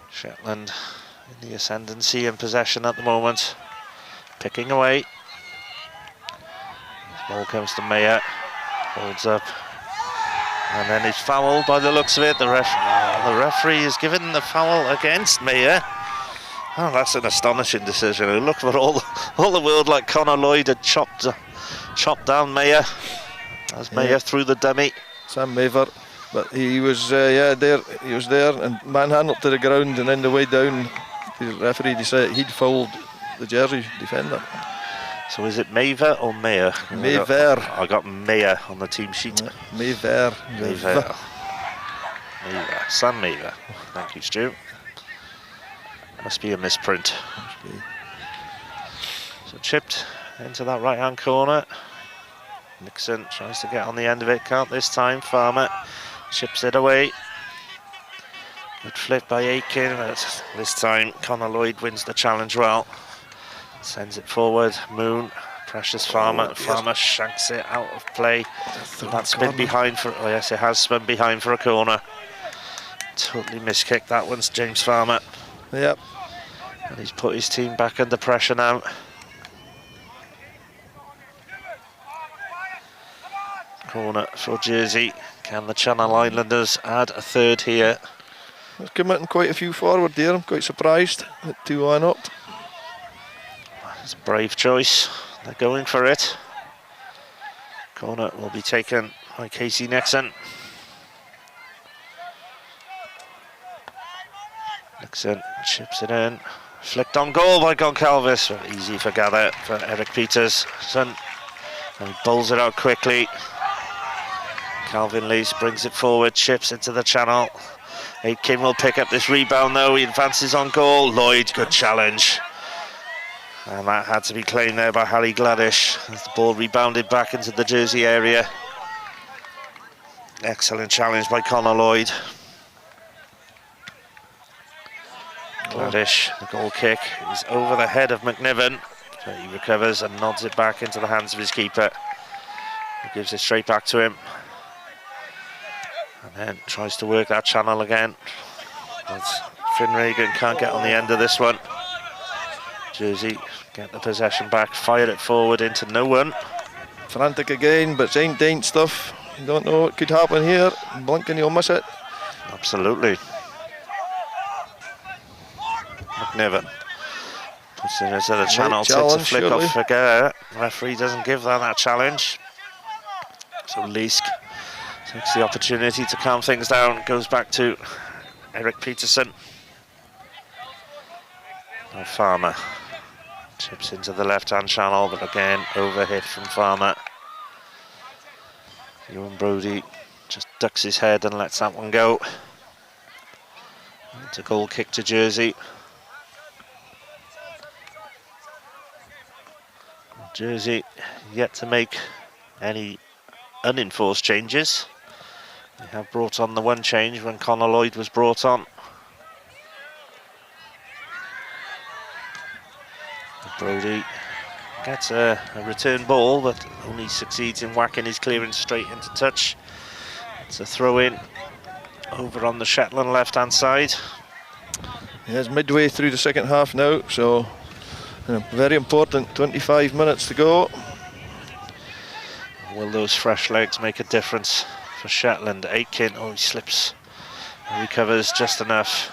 S2: Shetland in the ascendancy and possession at the moment. Picking away. Ball comes to Mayer. Holds up. And then he's fouled by the looks of it. The referee has given the foul against Mayer. Oh, that's an astonishing decision. It looked for all the world like Connor Lloyd had chopped down Mayer as Mayer threw the dummy.
S3: Sam Maver, but he was there. He was there and manhandled to the ground, and then the way down, the referee decided he'd fouled the Jersey defender.
S2: So is it Maver or Mayer?
S3: Maver.
S2: I got Mayer on the team sheet.
S3: Yeah, Maver.
S2: Maver. Sam Maver. Thank you, Stu. Must be a misprint. So chipped into that right hand corner. Nixon tries to get on the end of it, can't this time. Farmer chips it away. Good flip by Aiken, but this time Connor Lloyd wins the challenge well. Sends it forward. Moon, precious Farmer. Farmer shanks it out of play. That's spin behind for. Oh yes, it has spun behind for a corner. Totally miskicked that one's James Farmer.
S3: Yep.
S2: And he's put his team back under pressure now. Corner for Jersey. Can the Channel Islanders add a third here?
S3: They're committing quite a few forward there. I'm quite surprised at 2-1 up.
S2: It's a brave choice. They're going for it. Corner will be taken by Casey Nixon. Nixon chips it in. Flicked on goal by Goncalves. Well, easy for gather for Eric Peterson. And he bowls it out quickly. Calvin Lees brings it forward, chips into the channel. Aitken will pick up this rebound though. He advances on goal. Lloyd, good challenge. And that had to be claimed there by Harry Gladish as the ball rebounded back into the Jersey area. Excellent challenge by Connor Lloyd. Gladish, the goal kick is over the head of McNiven. So he recovers and nods it back into the hands of his keeper. He gives it straight back to him. And then tries to work that channel again. But Finn Regan can't get on the end of this one. Jersey get the possession back, fire it forward into no one.
S3: Frantic again, but it's ain't stuff. You don't know what could happen here. Blink and you'll miss it.
S2: Absolutely. McNiven puts it into the channel, takes a flick off Figueroa. Referee doesn't give that challenge. So Leask takes the opportunity to calm things down, goes back to Eric Peterson. Now Farmer chips into the left-hand channel, but again overhit from Farmer. Ewan Brodie just ducks his head and lets that one go. It's a goal kick to Jersey. Jersey yet to make any unenforced changes. They have brought on the one change when Connor Lloyd was brought on. Brodie gets a return ball, but only succeeds in whacking his clearance straight into touch. It's a throw in over on the Shetland left-hand side.
S3: It's midway through the second half now, so very important 25 minutes to go.
S2: Will those fresh legs make a difference for Shetland? Aitken, oh, he slips and recovers just enough.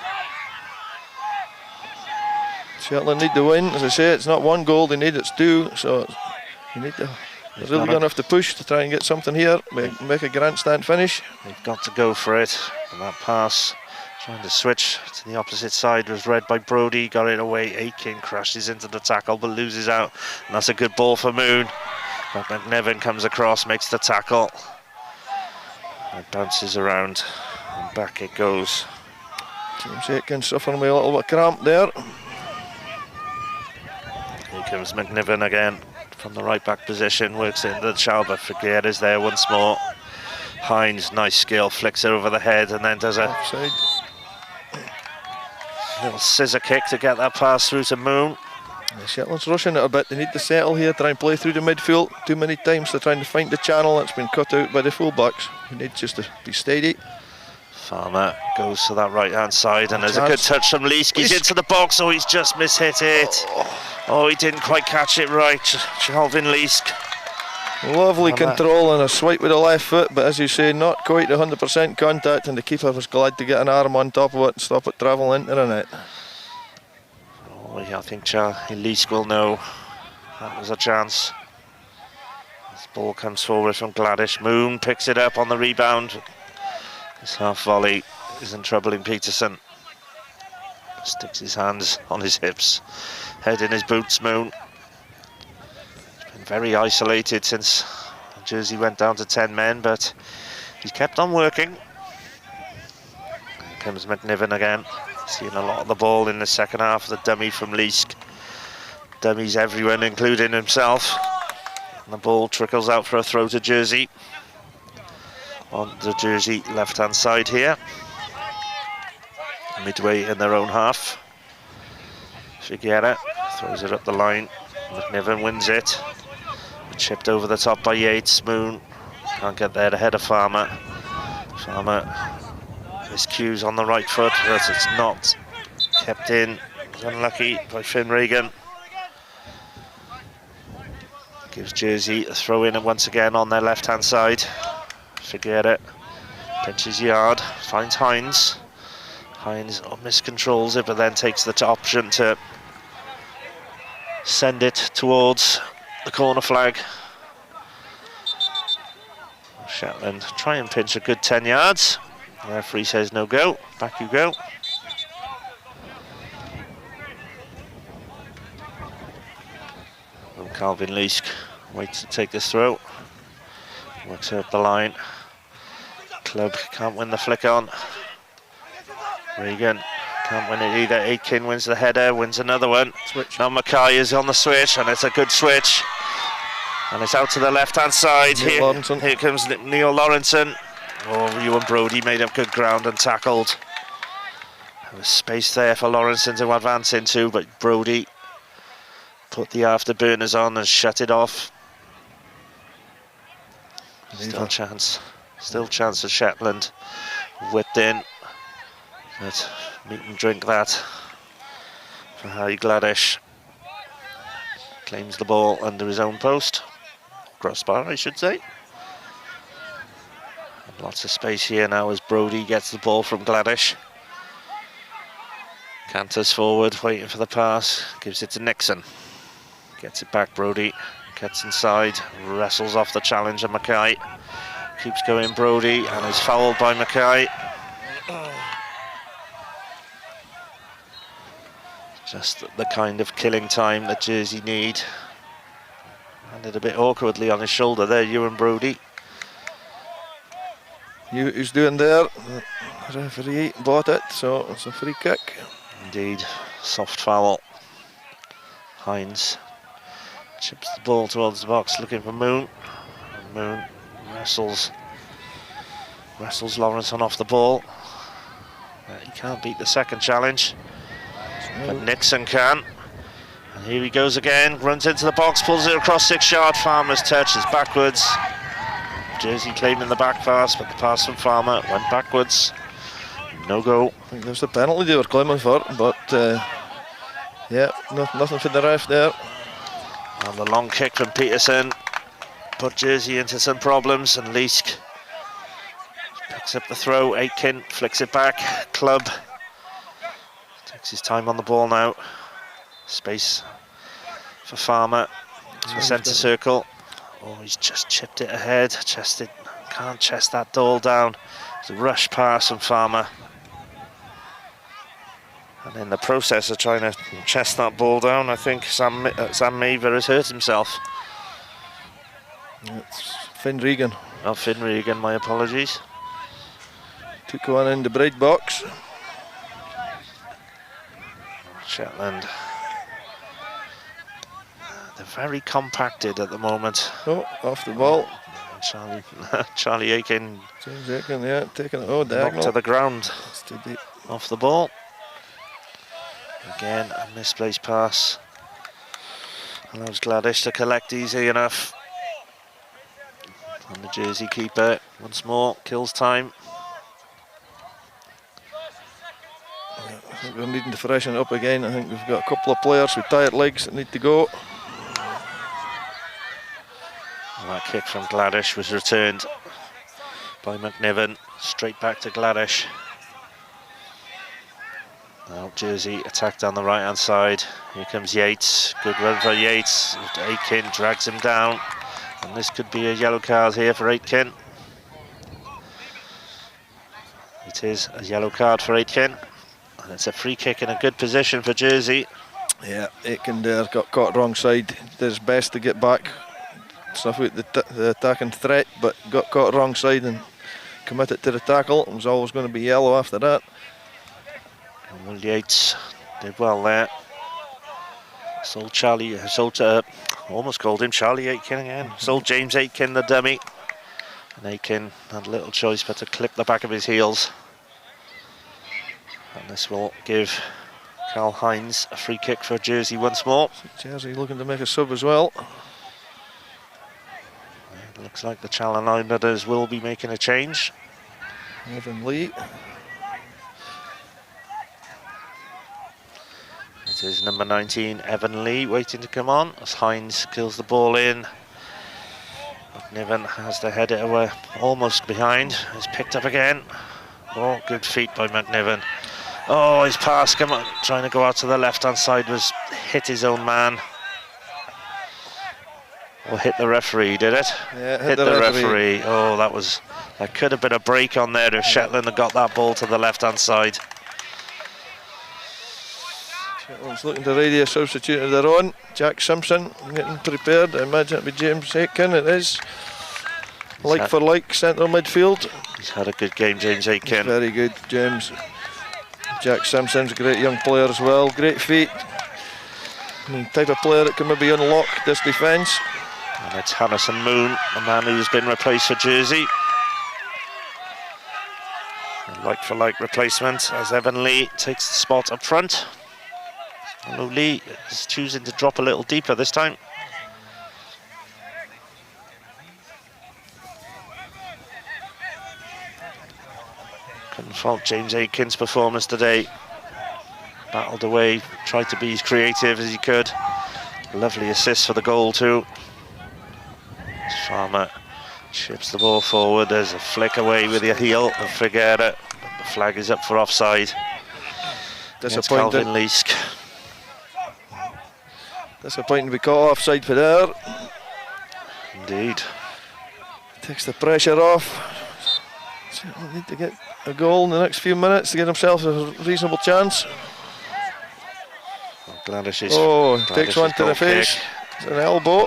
S3: Shetland need the win. As I say, it's not one goal they need, it's two, so you need to... They're really going to have to push to try and get something here, make a grandstand finish.
S2: They've got to go for it. And that pass, trying to switch to the opposite side, was read by Brodie, got it away. Aitken crashes into the tackle but loses out. And that's a good ball for Moon. But McNevin comes across, makes the tackle. It bounces around and back it goes.
S3: James Aitken suffering with a little bit of cramp there.
S2: Here comes McNevin again. From the right back position, works it into the channel, but Figueres there once more. Hines, nice skill, flicks it over the head and then does a
S3: Offside.
S2: little scissor kick to get that pass through to Moon.
S3: Shetland's rushing it a bit. They need to settle here, try and play through the midfield. Too many times they're trying to find the channel that's been cut out by the fullbacks. They need just to be steady.
S2: Farmer goes to that right hand side and there's a good touch from Leask. He's into the box, oh, he's just mishit it. Oh, he didn't quite catch it right, Calvin Leask.
S3: Lovely control and a swipe with the left foot, but as you say, not quite 100% contact, and the keeper was glad to get an arm on top of it and stop it travelling into the net.
S2: Oh, yeah, I think Leask will know that was a chance. This ball comes forward from Gladish. Moon picks it up on the rebound. This half volley isn't troubling Peterson. Sticks his hands on his hips, head in his boots. Moon. He's been very isolated since Jersey went down to 10 men, but he's kept on working. Here comes McNevin again. Seeing a lot of the ball in the second half. The dummy from Leask. Dummies everyone, including himself. And the ball trickles out for a throw to Jersey. On the Jersey left-hand side here. Midway in their own half. Figueira throws it up the line. McNevin wins it. Chipped over the top by Yates. Moon can't get there ahead of Farmer. Farmer miscues on the right foot, but it's not kept in. It's unlucky by Finn Regan. Gives Jersey a throw in and once again on their left-hand side. Figueira pinches yard, finds Hines. Hines miscontrols it, but then takes the option to send it towards the corner flag. Shetland try and pinch a good 10 yards. The referee says no go, back you go. And Calvin Leask waits to take this throw. Works her up the line. Club can't win the flick on. Regan can't win it either. Aitken wins the header, wins another one.
S3: Switch.
S2: Now Mackay is on the switch, and it's a good switch. And it's out to the left-hand side. Here comes Neil Lawrenson. Oh, Ewan Brodie made up good ground and tackled. There was space there for Lawrenson to advance into, but Brodie put the afterburners on and shut it off. Still chance for Shetland. Whipped in. But meet and drink that for Harry Gladish. Claims the ball under his own post. Crossbar, I should say. And lots of space here now as Brodie gets the ball from Gladish. Canters forward, waiting for the pass. Gives it to Nixon. Gets it back, Brodie. Gets inside, wrestles off the challenger, Mackay. Keeps going, Brodie, and is fouled by Mackay. Just the kind of killing time that Jersey need. Landed a bit awkwardly on his shoulder there, Ewan Brodie.
S3: Who's doing there? The referee bought it, so it's a free kick.
S2: Indeed, soft foul. Hines chips the ball towards the box, looking for Moon. And Moon wrestles Lawrenson off the ball. He can't beat the second challenge, but Nixon can. And here he goes again, runs into the box, pulls it across 6-yard. Farmer's touch is backwards. Jersey claiming the back pass, but the pass from Farmer went backwards. No go.
S3: I think there's the penalty they were claiming for, but yeah, nothing for the ref there.
S2: And the long kick from Peterson put Jersey into some problems, and Leask picks up the throw. Aitken flicks it back. Club takes his time on the ball now. Space for Farmer to the centre circle. Oh, he's just chipped it ahead. Chested, can't chest that ball down. It's a rush pass from Farmer. And in the process of trying to chest that ball down, I think Sam Maver has hurt himself.
S3: It's Finn Regan.
S2: Oh, Finn Regan, my apologies.
S3: Took one in the bread box.
S2: Shetland. They're very compacted at the moment.
S3: Oh, off the ball.
S2: Charlie Aiken.
S3: James Aiken, yeah, taking it. Oh,
S2: Knocked
S3: diagonal.
S2: to the ground.
S3: It's too deep.
S2: Off the ball. Again, a misplaced pass. Allows Gladish to collect easy enough. And the Jersey keeper, once more, kills time.
S3: Yeah, I think we're needing to freshen it up again. I think we've got a couple of players with tired legs that need to go.
S2: And that kick from Gladish was returned by McNiven. Straight back to Gladish. Now Jersey attacked on the right hand side. Here comes Yates. Good run for Yates. Aitken drags him down. And this could be a yellow card here for Aitken. It is a yellow card for Aitken. And it's a free kick in a good position for Jersey.
S3: Yeah, Aitken there got caught wrong side. Did his best to get back. Stuff with the attacking threat, but got caught wrong side and committed to the tackle. It was always going to be yellow after that.
S2: And Will Yates did well there. Almost called him Charlie Aitken again. Sold James Aitken the dummy. And Aitken had little choice but to clip the back of his heels. And this will give Carl Hines a free kick for Jersey once more.
S3: Jersey looking to make a sub as well.
S2: It looks like the Channel Islanders will be making a change.
S3: Evan Lee.
S2: It is number 19, Evan Lee, waiting to come on as Hines kills the ball in. McNiven has to head it away, almost behind. It's picked up again. Oh, good feet by McNiven. Oh, his pass, come on, trying to go out to the left-hand side, was hit his own man. Or hit the referee, did it?
S3: Yeah,
S2: hit the referee. Oh, that could have been a break on there if Shetland had got that ball to the left-hand side.
S3: Shetland's looking to ready a substitute of their own. Jack Simpson getting prepared. I imagine it'll be James Aitken. It is. Like for like, central midfield.
S2: He's had a good game, James Aitken.
S3: Very good, James. Jack Simpson's a great young player as well. Great feet. Type of player that can maybe unlock this defence.
S2: And it's Harrison Moon, the man who's been replaced for Jersey. A like-for-like replacement as Evan Lee takes the spot up front. Although Lee is choosing to drop a little deeper this time. Couldn't fault James Aitken's performance today. Battled away, tried to be as creative as he could. Lovely assist for the goal too. Farmer chips the ball forward. There's a flick away with the heel of Figuera, but the flag is up for offside.
S3: Disappointing.
S2: Calvin Leask.
S3: Disappointing to be caught offside for there.
S2: Indeed.
S3: Takes the pressure off. He'll need to get a goal in the next few minutes to get himself a reasonable chance. Takes one to the face. It's an elbow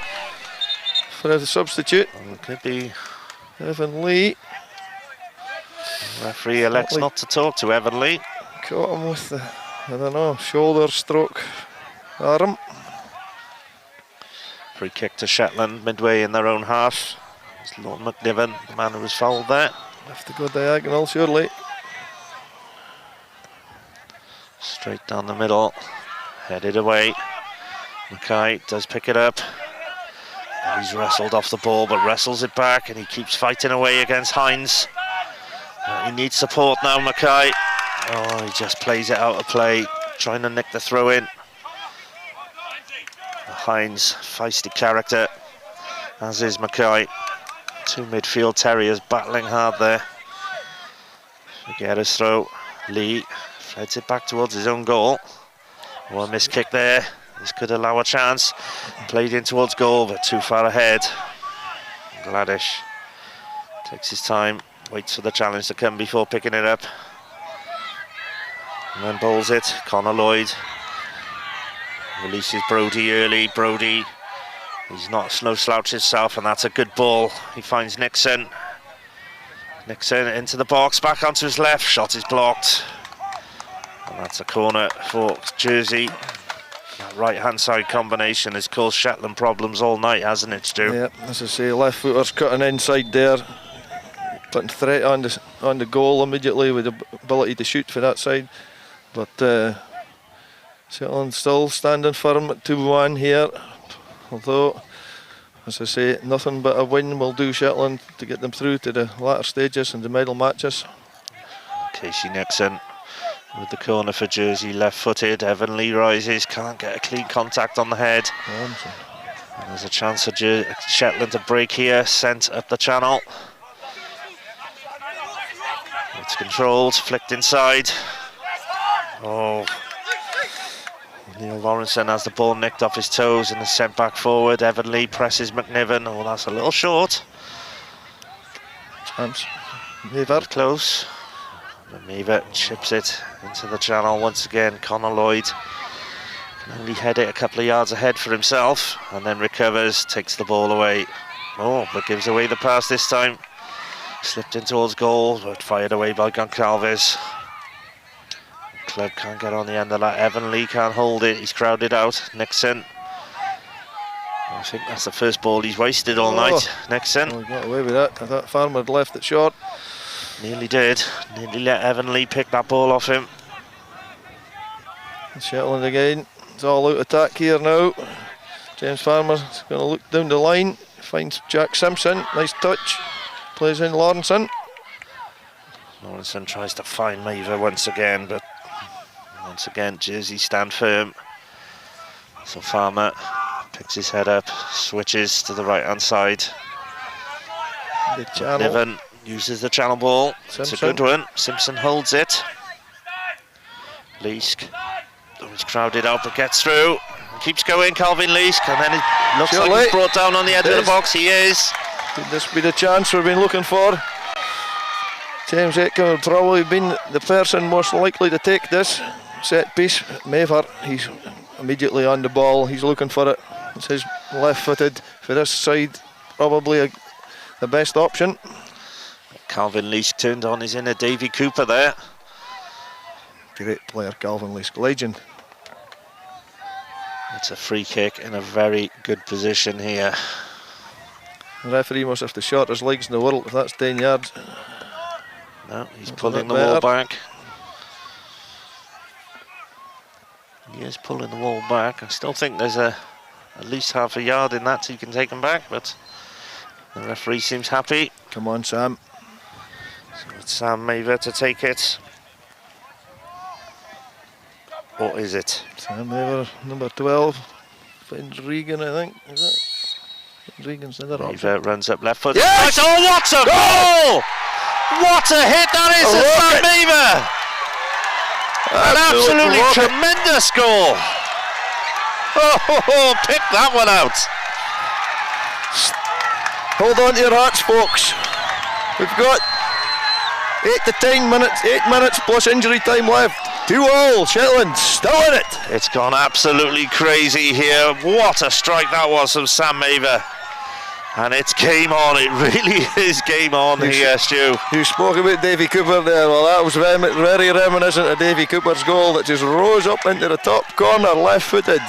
S3: for the substitute.
S2: It could be.
S3: Evan Lee.
S2: The referee elects not to talk to Evan Lee.
S3: Caught him with the, I don't know, shoulder stroke arm.
S2: Free kick to Shetland midway in their own half. It's Lord McNiven, the man who was fouled there.
S3: Have to go diagonal, surely.
S2: Straight down the middle, headed away. Mackay does pick it up. He's wrestled off the ball, but wrestles it back, and he keeps fighting away against Hines. He needs support now, Mackay. Oh, he just plays it out of play, trying to nick the throw in. Hines, feisty character, as is Mackay. Two midfield terriers battling hard there. Figueroa's throw. Lee fleds it back towards his own goal. One missed kick there. This could allow a chance. Played in towards goal, but too far ahead. Gladish takes his time, waits for the challenge to come before picking it up. And then bowls it. Connor Lloyd releases Brody early. Brody, he's not no slouch himself, and that's a good ball. He finds Nixon. Nixon into the box, back onto his left. Shot is blocked. And that's a corner for Jersey. That right-hand side combination has caused Shetland problems all night, hasn't it, Stu?
S3: Yeah, as I say, left footers cutting inside there, putting threat on the goal immediately with the ability to shoot for that side. But Shetland still standing firm at 2-1 here. Although, as I say, nothing but a win will do Shetland to get them through to the latter stages and the medal matches.
S2: Casey Nixon with the corner for Jersey, left-footed. Evan Lee rises, can't get a clean contact on the head. And there's a chance for Shetland to break here, sent up the channel. It's controlled, flicked inside. Oh, Neil Lawrenson has the ball nicked off his toes and is sent back forward. Evan Lee presses McNiven. Oh, that's a little short.
S3: Chance. Maver.
S2: Close. Maver chips it into the channel once again. Connor Lloyd can only head it a couple of yards ahead for himself and then recovers, takes the ball away. Oh, but gives away the pass this time. Slipped in towards goal, but fired away by Goncalves. Club can't get on the end of that. Evan Lee can't hold it. He's crowded out. Nixon. I think that's the first ball he's wasted all night. Nixon.
S3: Oh, he got away with that. I thought Farmer had left it short.
S2: Nearly did. Nearly let Evan Lee pick that ball off him.
S3: Shetland again. It's all out attack here now. James Farmer's going to look down the line. Finds Jack Simpson. Nice touch. Plays in Lawrenson.
S2: Lawrenson tries to find Maver once again, but once again Jersey stand firm. So Farmer picks his head up, switches to the right hand side.
S3: The channel.
S2: Niven uses the channel ball.
S3: Simpson.
S2: It's a good one. Simpson holds it. Leask. Oh, he's crowded out but gets through. Keeps going, Calvin Leask, and then it looks like he's brought down on the edge of the box. He is. Could
S3: this be the chance we've been looking for? James Aitken would probably have been the person most likely to take this set piece. Maver, he's immediately on the ball. He's looking for it. It's his left-footed for this side. Probably the best option.
S2: Calvin Leask turned on his inner Davy Cooper there.
S3: Great player, Calvin Leask, legend.
S2: It's a free kick in a very good position here.
S3: The referee must have the shortest legs in the world if that's 10 yards.
S2: No, he's pulling the wall back. He is pulling the wall back. I still think there's at least half a yard in that so you can take him back, but the referee seems happy.
S3: Come on, Sam.
S2: So it's Sam Maver to take it. What is it?
S3: Sam Maver, number 12. Finds Regan, I think. Is it? Regan's the other option.
S2: Maver runs up left foot.
S3: Yes!
S2: Oh, what a goal! What a hit that is to Sam Maver! An absolutely tremendous goal! Oh, pick that one out!
S3: Hold on to your hearts, folks. We've got 8 to 10 minutes, 8 minutes plus injury time left. 2-2, Shetland still in it.
S2: It's gone absolutely crazy here. What a strike that was from Sam Maver. And it's game on, it really is game on here, Stu.
S3: You spoke about Davy Cooper there. Well, that was very reminiscent of Davy Cooper's goal that just rose up into the top corner, left-footed.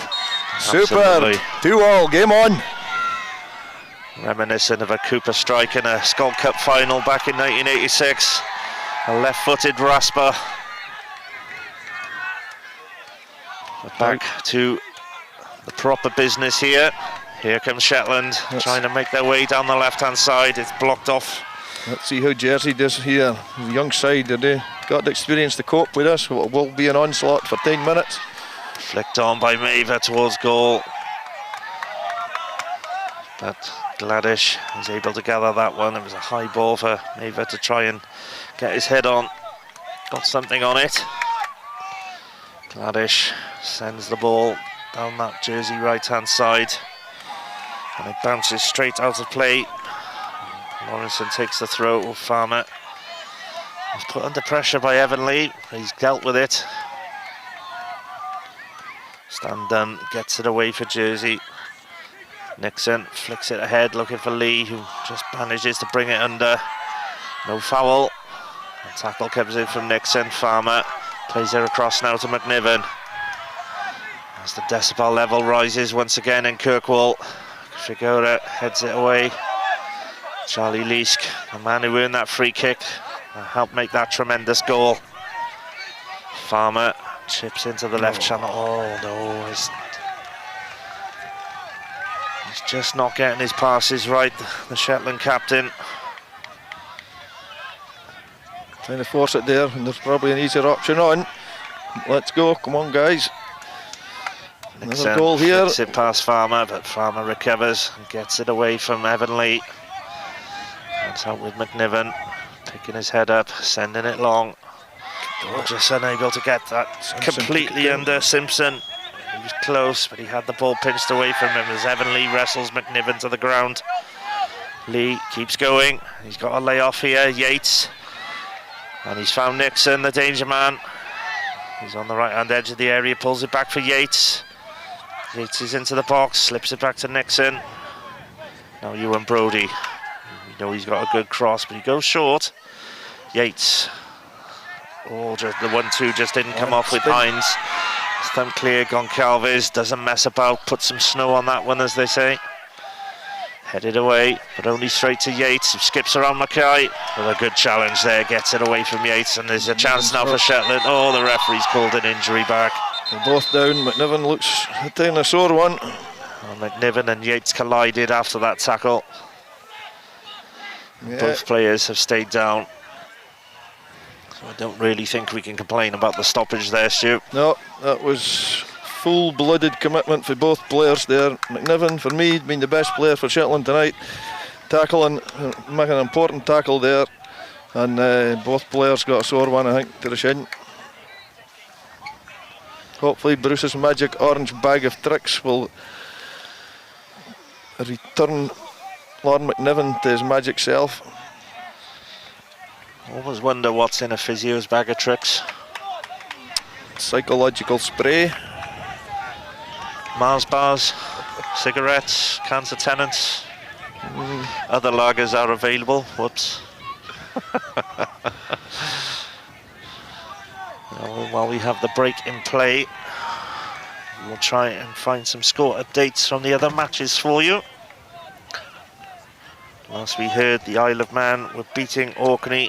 S3: Superb. 2-2, game on.
S2: Reminiscent of a Cooper strike in a Scott Cup final back in 1986. A left-footed rasper. Back to the proper business here. Here comes Shetland, trying to make their way down the left-hand side. It's blocked off.
S3: Let's see how Jersey does here. The young side, they got the experience to cope with this. What will be an onslaught for 10 minutes.
S2: Flicked on by Maver towards goal. But Gladish was able to gather that one. It was a high ball for Maver to try and get his head on. Got something on it. Gladish sends the ball down that Jersey right-hand side. And it bounces straight out of play. Lawrenson takes the throw. Farmer was put under pressure by Evan Lee. He's dealt with it. Stan Dunn gets it away for Jersey. Nixon flicks it ahead, looking for Lee, who just manages to bring it under. No foul. A tackle comes in from Nixon. Farmer plays it across now to McNiven. As the decibel level rises once again in Kirkwall, Figura heads it away. Charlie Leask, the man who earned that free kick, helped make that tremendous goal. Farmer chips into the left channel. Oh no, he's just not getting his passes right, the Shetland captain.
S3: Trying to force it there, and there's probably an easier option on. Let's go, come on guys. Another goal here.
S2: Flicks it past Farmer, but Farmer recovers and gets it away from Evan Lee. That's out with McNiven, picking his head up, sending it long. Just unable to get that
S3: Simpson
S2: completely under Simpson. He was close, but he had the ball pinched away from him as Evan Lee wrestles McNiven to the ground. Lee keeps going. He's got a lay off here, Yates. And he's found Nixon, the danger man. He's on the right-hand edge of the area, pulls it back for Yates. Yates is into the box, slips it back to Nixon. Now Ewan Brody. You know he's got a good cross, but he goes short. Yates. Oh, just the 1-2 just didn't come off with Hines. Stump clear, Goncalves doesn't mess about, put some snow on that one, as they say. Headed away, but only straight to Yates, who skips around Mackay. With a good challenge there, gets it away from Yates, and there's a chance now for Shetland. Oh, the referee's called an injury back.
S3: They're both down. McNiven looks down a sore one.
S2: Well, McNiven and Yates collided after that tackle.
S3: Yeah.
S2: Both players have stayed down. So I don't really think we can complain about the stoppage there, Stu.
S3: No, that was full-blooded commitment for both players there. McNiven, for me, been the best player for Shetland tonight. Tackling, making an important tackle there. And both players got a sore one, I think, to the shin. Hopefully Bruce's magic orange bag of tricks will return Lord McNiven to his magic self.
S2: Always wonder what's in a physio's bag of tricks.
S3: Psychological spray.
S2: Mars bars, cigarettes, cans of Tennants. Other lagers are available. Whoops. While we have the break in play, we'll try and find some score updates from the other matches for you. Last we heard, the Isle of Man were beating Orkney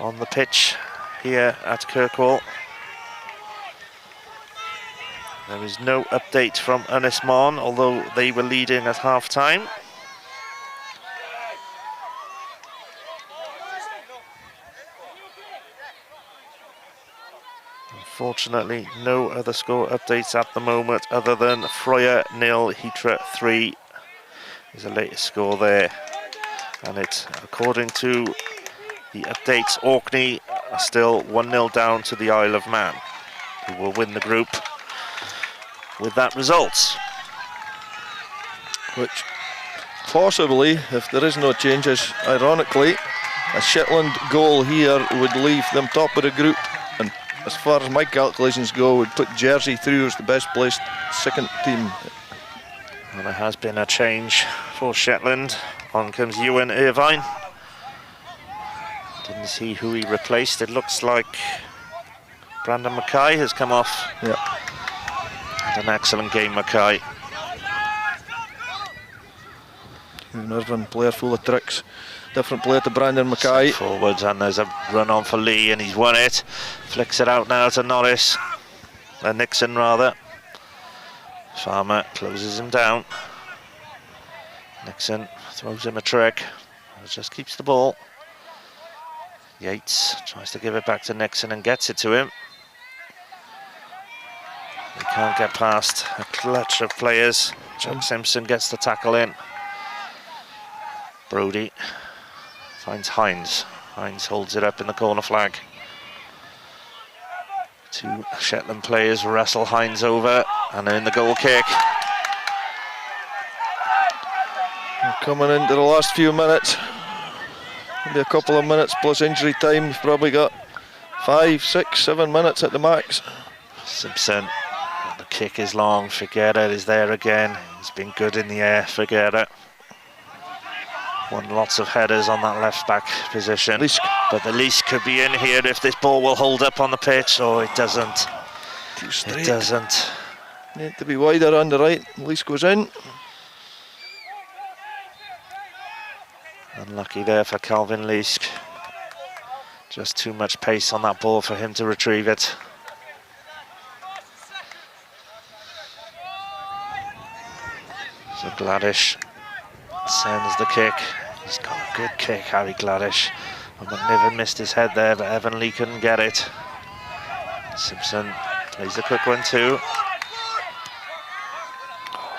S2: on the pitch here at Kirkwall. There is no update from Ynys Môn, although they were leading at half-time. Unfortunately, no other score updates at the moment other than Fryer 0, Heathrow 3 is the latest score there. And it's, according to the updates, Orkney are still 1-0 down to the Isle of Man, who will win the group with that result.
S3: Which possibly, if there is no changes, ironically, a Shetland goal here would leave them top of the group, and as far as my calculations go, would put Jersey through as the best placed second team.
S2: And there has been a change for Shetland. On comes Ewan Irvine. Didn't see who he replaced. It looks like Brandon Mackay has come off.
S3: Yeah.
S2: Had an excellent game, Mackay.
S3: Ewan Irvine, player full of tricks. Different player to Brandon Mackay.
S2: Forwards, and there's a run on for Lee, and he's won it. Flicks it out now to Norris. Nixon, rather. Farmer closes him down. Nixon throws him a trick. Just keeps the ball. Yates tries to give it back to Nixon and gets it to him. He can't get past a clutch of players. Jack Simpson gets the tackle in. Brodie finds Hines. Hines holds it up in the corner flag. Two Shetland players wrestle Hines over and in the goal kick.
S3: We're coming into the last few minutes. Maybe a couple of minutes plus injury time. We've probably got 5, 6, 7 minutes at the max.
S2: Simpson, the kick is long. Figueira is there again. He's been good in the air, Figueira. Won lots of headers on that left back position. But the Leask could be in here if this ball will hold up on the pitch. Oh, it doesn't. It doesn't.
S3: Need to be wider on the right. Leask goes in.
S2: Unlucky there for Calvin Leask. Just too much pace on that ball for him to retrieve it. So Gladish sends the kick. He's got a good kick, Harry Gladish. And McNiven missed his head there, but Evan Lee couldn't get it. Simpson plays a quick one too.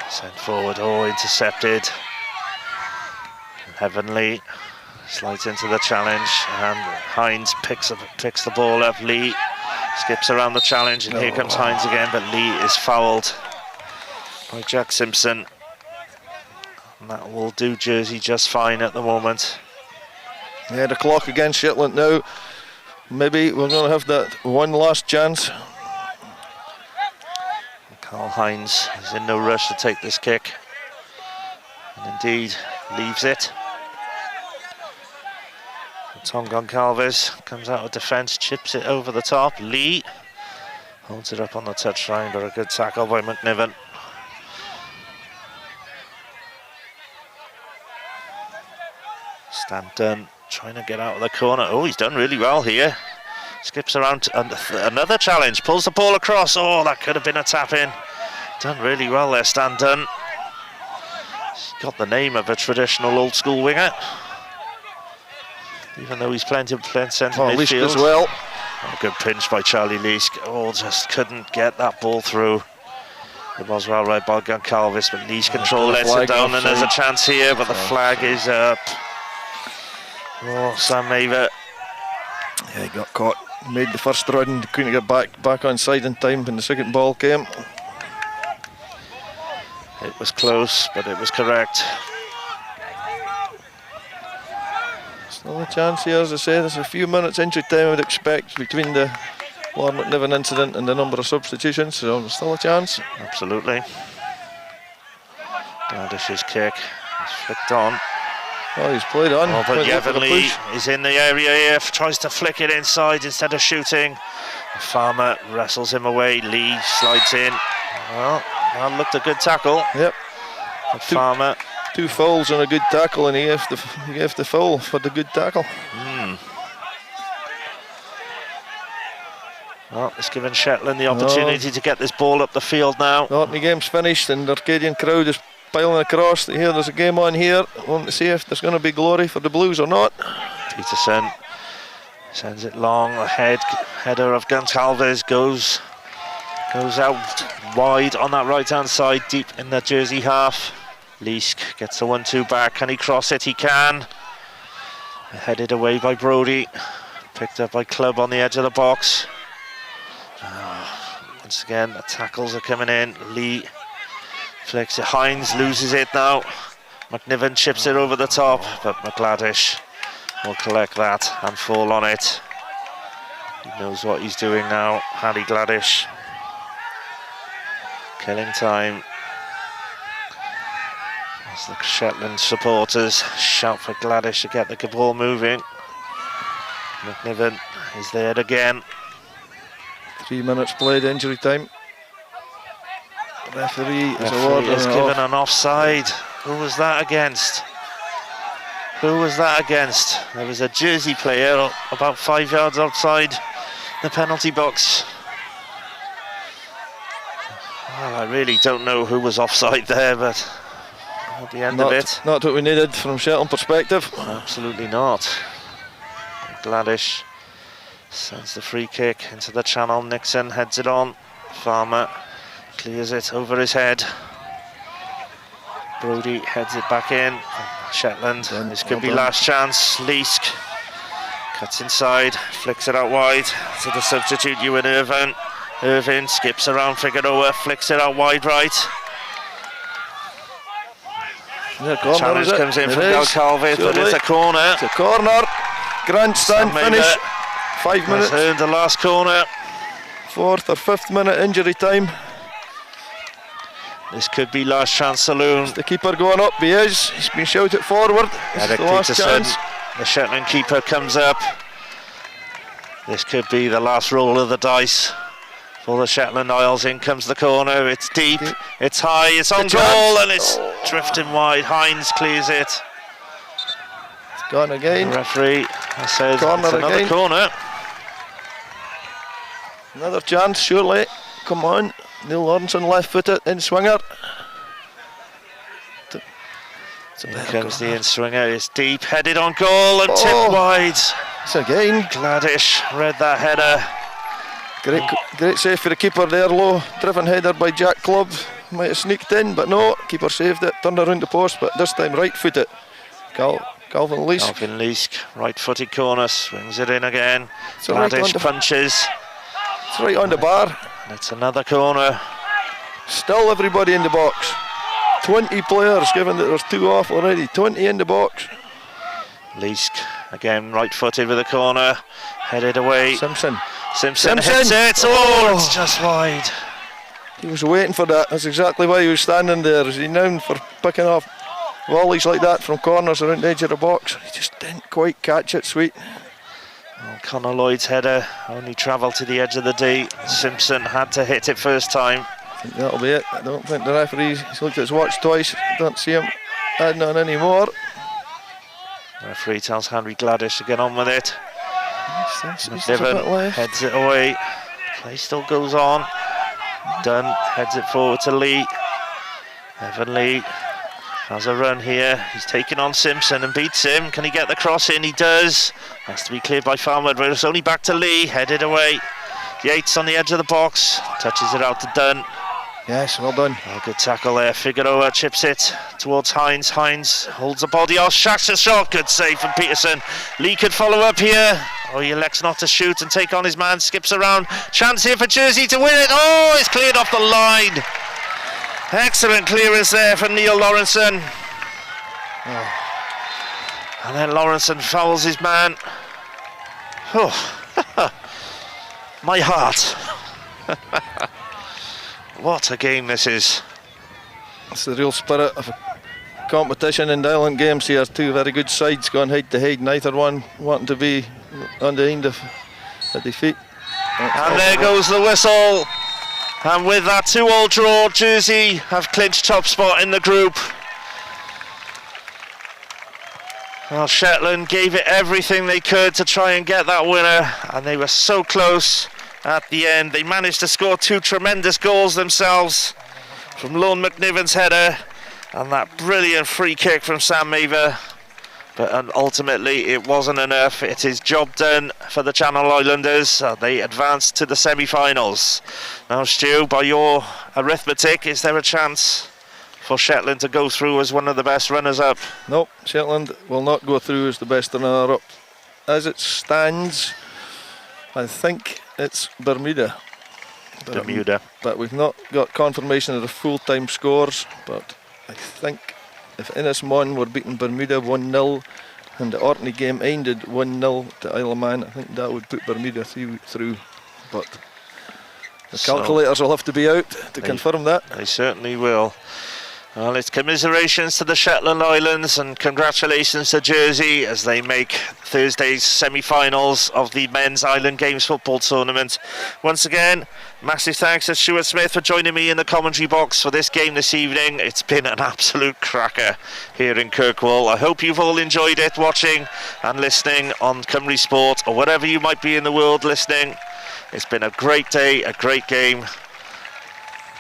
S2: Sent forward, oh, intercepted. Evan Lee slides into the challenge, and Hines picks the ball up. Lee skips around the challenge, and here comes Hines again, but Lee is fouled by Jack Simpson. And that will do Jersey just fine at the moment.
S3: Yeah, the clock against Shetland now. Maybe we're going to have that one last chance.
S2: Carl Hines is in no rush to take this kick, and indeed leaves it. Tongon Calves comes out of defence, chips it over the top. Lee holds it up on the touchline, but a good tackle by McNiven. Stanton trying to get out of the corner. Oh, he's done really well here. Skips around, and another challenge, pulls the ball across. Oh, that could have been a tap-in. Done really well there, Stanton. He's got the name of a traditional old-school winger, even though he's playing centre midfield.
S3: As well.
S2: Oh, good pinch by Charlie Leask. Oh, just couldn't get that ball through. It was well read by Goncalves, but Leask control lets it down, and there's a chance here, but the flag is up. Oh, Sam Maver.
S3: Yeah, he got caught. Made the first run, couldn't get back on side in time when the second ball came.
S2: It was close, but it was correct.
S3: Still a chance here, as I say. There's a few minutes injury time I would expect between the Lord McNiven incident and the number of substitutions, so there's still a chance.
S2: Absolutely. Gladish's kick is flicked on.
S3: Oh, he's played on.
S2: Oh, but Evan Lee is in the area here, tries to flick it inside instead of shooting. Farmer wrestles him away. Lee slides in. Well, that looked a good tackle.
S3: Yep.
S2: Farmer.
S3: Two fouls and a good tackle, and he gave the foul for the good tackle.
S2: Well, it's given Shetland the opportunity to get this ball up the field now.
S3: The game's finished, and the Arcadian crowd is piling across. Here, there's a game on here. I want to see if there's going to be glory for the Blues or not.
S2: Peterson sends it long ahead. Header of Goncalves goes out wide on that right-hand side, deep in the Jersey half. Leask gets a 1-2 back. Can he cross it? He can. Headed away by Brodie. Picked up by Clubb on the edge of the box. Once again, the tackles are coming in. Lee flicks it. Hines loses it now. McNiven chips it over the top, but McGladish will collect that and fall on it. He knows what he's doing now. Harry Gladish. Killing time. As the Shetland supporters shout for Gladish to get the ball moving. McNiven is there again.
S3: 3 minutes played, injury time. Referee
S2: is given an offside. Who was that against? Who was that against? There was a Jersey player about 5 yards outside the penalty box. Well, I really don't know who was offside there, but at the end of it,
S3: not what we needed from Shetland perspective.
S2: Absolutely not. Gladish sends the free kick into the channel. Nixon heads it on. Farmer clears it over his head. Brody heads it back in. Shetland, this could be last chance. Leask cuts inside, flicks it out wide to the substitute, Ewan Irvin. Irvin skips around Figueroa, flicks it out wide right. Challenge comes in from Gal Calvert, but it's a corner.
S3: It's a corner. Grandstand finish. 5 minutes.
S2: Has earned the last corner.
S3: 4th or 5th minute injury time.
S2: This could be last chance saloon.
S3: Is the keeper going up? He is. He's been shouted forward. This is the last chance.
S2: The Shetland keeper comes up. This could be the last roll of the dice for the Shetland Isles. In comes the corner. It's deep. It's high. It's on goal, and it's drifting wide. Hines clears it.
S3: It's gone again.
S2: The referee has said
S3: corner
S2: it's another
S3: again.
S2: corner.
S3: Another chance, surely. Come on. Neil Lawrenson left-footed in-swinger.
S2: Here comes the in-swinger. It's deep, headed on goal and tipped wide.
S3: It's again.
S2: Gladish read that header.
S3: Great save for the keeper there. Low driven header by Jack Clubb. Might have sneaked in, but no. Keeper saved it. Turned around the post, but this time right-footed. Calvin Leask.
S2: Calvin Leask, right-footed corner, swings it in again.
S3: Right
S2: Gladish punches.
S3: It's right on the bar.
S2: It's another corner.
S3: Still everybody in the box. 20 players, given that there's 2 off already. 20 in the box.
S2: Leask again, right-footed with a corner, headed away.
S3: Simpson
S2: hits it. Oh, it's just wide.
S3: He was waiting for that. That's exactly why he was standing there. Is he known for picking off volleys like that from corners around the edge of the box? He just didn't quite catch it, sweet.
S2: Well, Connor Lloyd's header only travelled to the edge of the D. Simpson had to hit it first time.
S3: I think that'll be it. I don't think the referee's looked at his watch twice. Don't see him adding on anymore.
S2: Referee tells Henry Gladish to get on with it.
S3: McNiven
S2: heads it away. Play still goes on. Dunn heads it forward to Lee. Evan Lee has a run here. He's taking on Simpson and beats him. Can he get the cross in? He does. Has to be cleared by Farmer, but it's only back to Lee. Headed away. Yates on the edge of the box. Touches it out to Dunn.
S3: Yes, well done.
S2: Oh, good tackle there. Figueroa chips it towards Hines. Hines holds the body off. Shacks a shot. Good save from Peterson. Lee could follow up here. Oh, he elects not to shoot and take on his man. Skips around. Chance here for Jersey to win it. Oh, it's cleared off the line. Excellent clearance there from Neil Lawrenson. Oh. And then Lawrenson fouls his man. Oh, my heart. What a game this is.
S3: It's the real spirit of a competition in the Island Games here. 2 very good sides going head to head, neither one wanting to be on the end of a defeat.
S2: And there goes the whistle. And with that 2-2 draw, Jersey have clinched top spot in the group. Well, Shetland gave it everything they could to try and get that winner, and they were so close at the end. They managed to score 2 tremendous goals themselves from Lorne McNiven's header and that brilliant free kick from Sam Maver. But ultimately it wasn't enough. It is job done for the Channel Islanders. They advanced to the semi-finals. Now, Stu, by your arithmetic, is there a chance for Shetland to go through as one of the best runners-up?
S3: Nope, Shetland will not go through as the best runner-up. As it stands, I think it's Bermuda. But we've not got confirmation of the full-time scores. But I think if Innismon were beating Bermuda 1-0 and the Orkney game ended 1-0 to Isle of Man, I think that would put Bermuda through. But the calculators will have to be out to confirm that.
S2: They certainly will. Well, it's commiserations to the Shetland Islands and congratulations to Jersey as they make Thursday's semi-finals of the Men's Island Games Football Tournament. Once again, massive thanks to Stuart Smith for joining me in the commentary box for this game this evening. It's been an absolute cracker here in Kirkwall. I hope you've all enjoyed it, watching and listening on Cymru Sport or wherever you might be in the world listening. It's been a great day, a great game.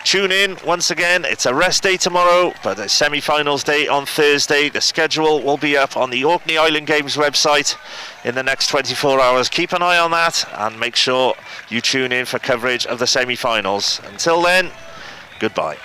S2: Tune in once again. It's a rest day tomorrow, but a semi-finals day on Thursday. The schedule will be up on the Orkney Island Games website in the next 24 hours. Keep an eye on that and make sure you tune in for coverage of the semi-finals. Until then, goodbye.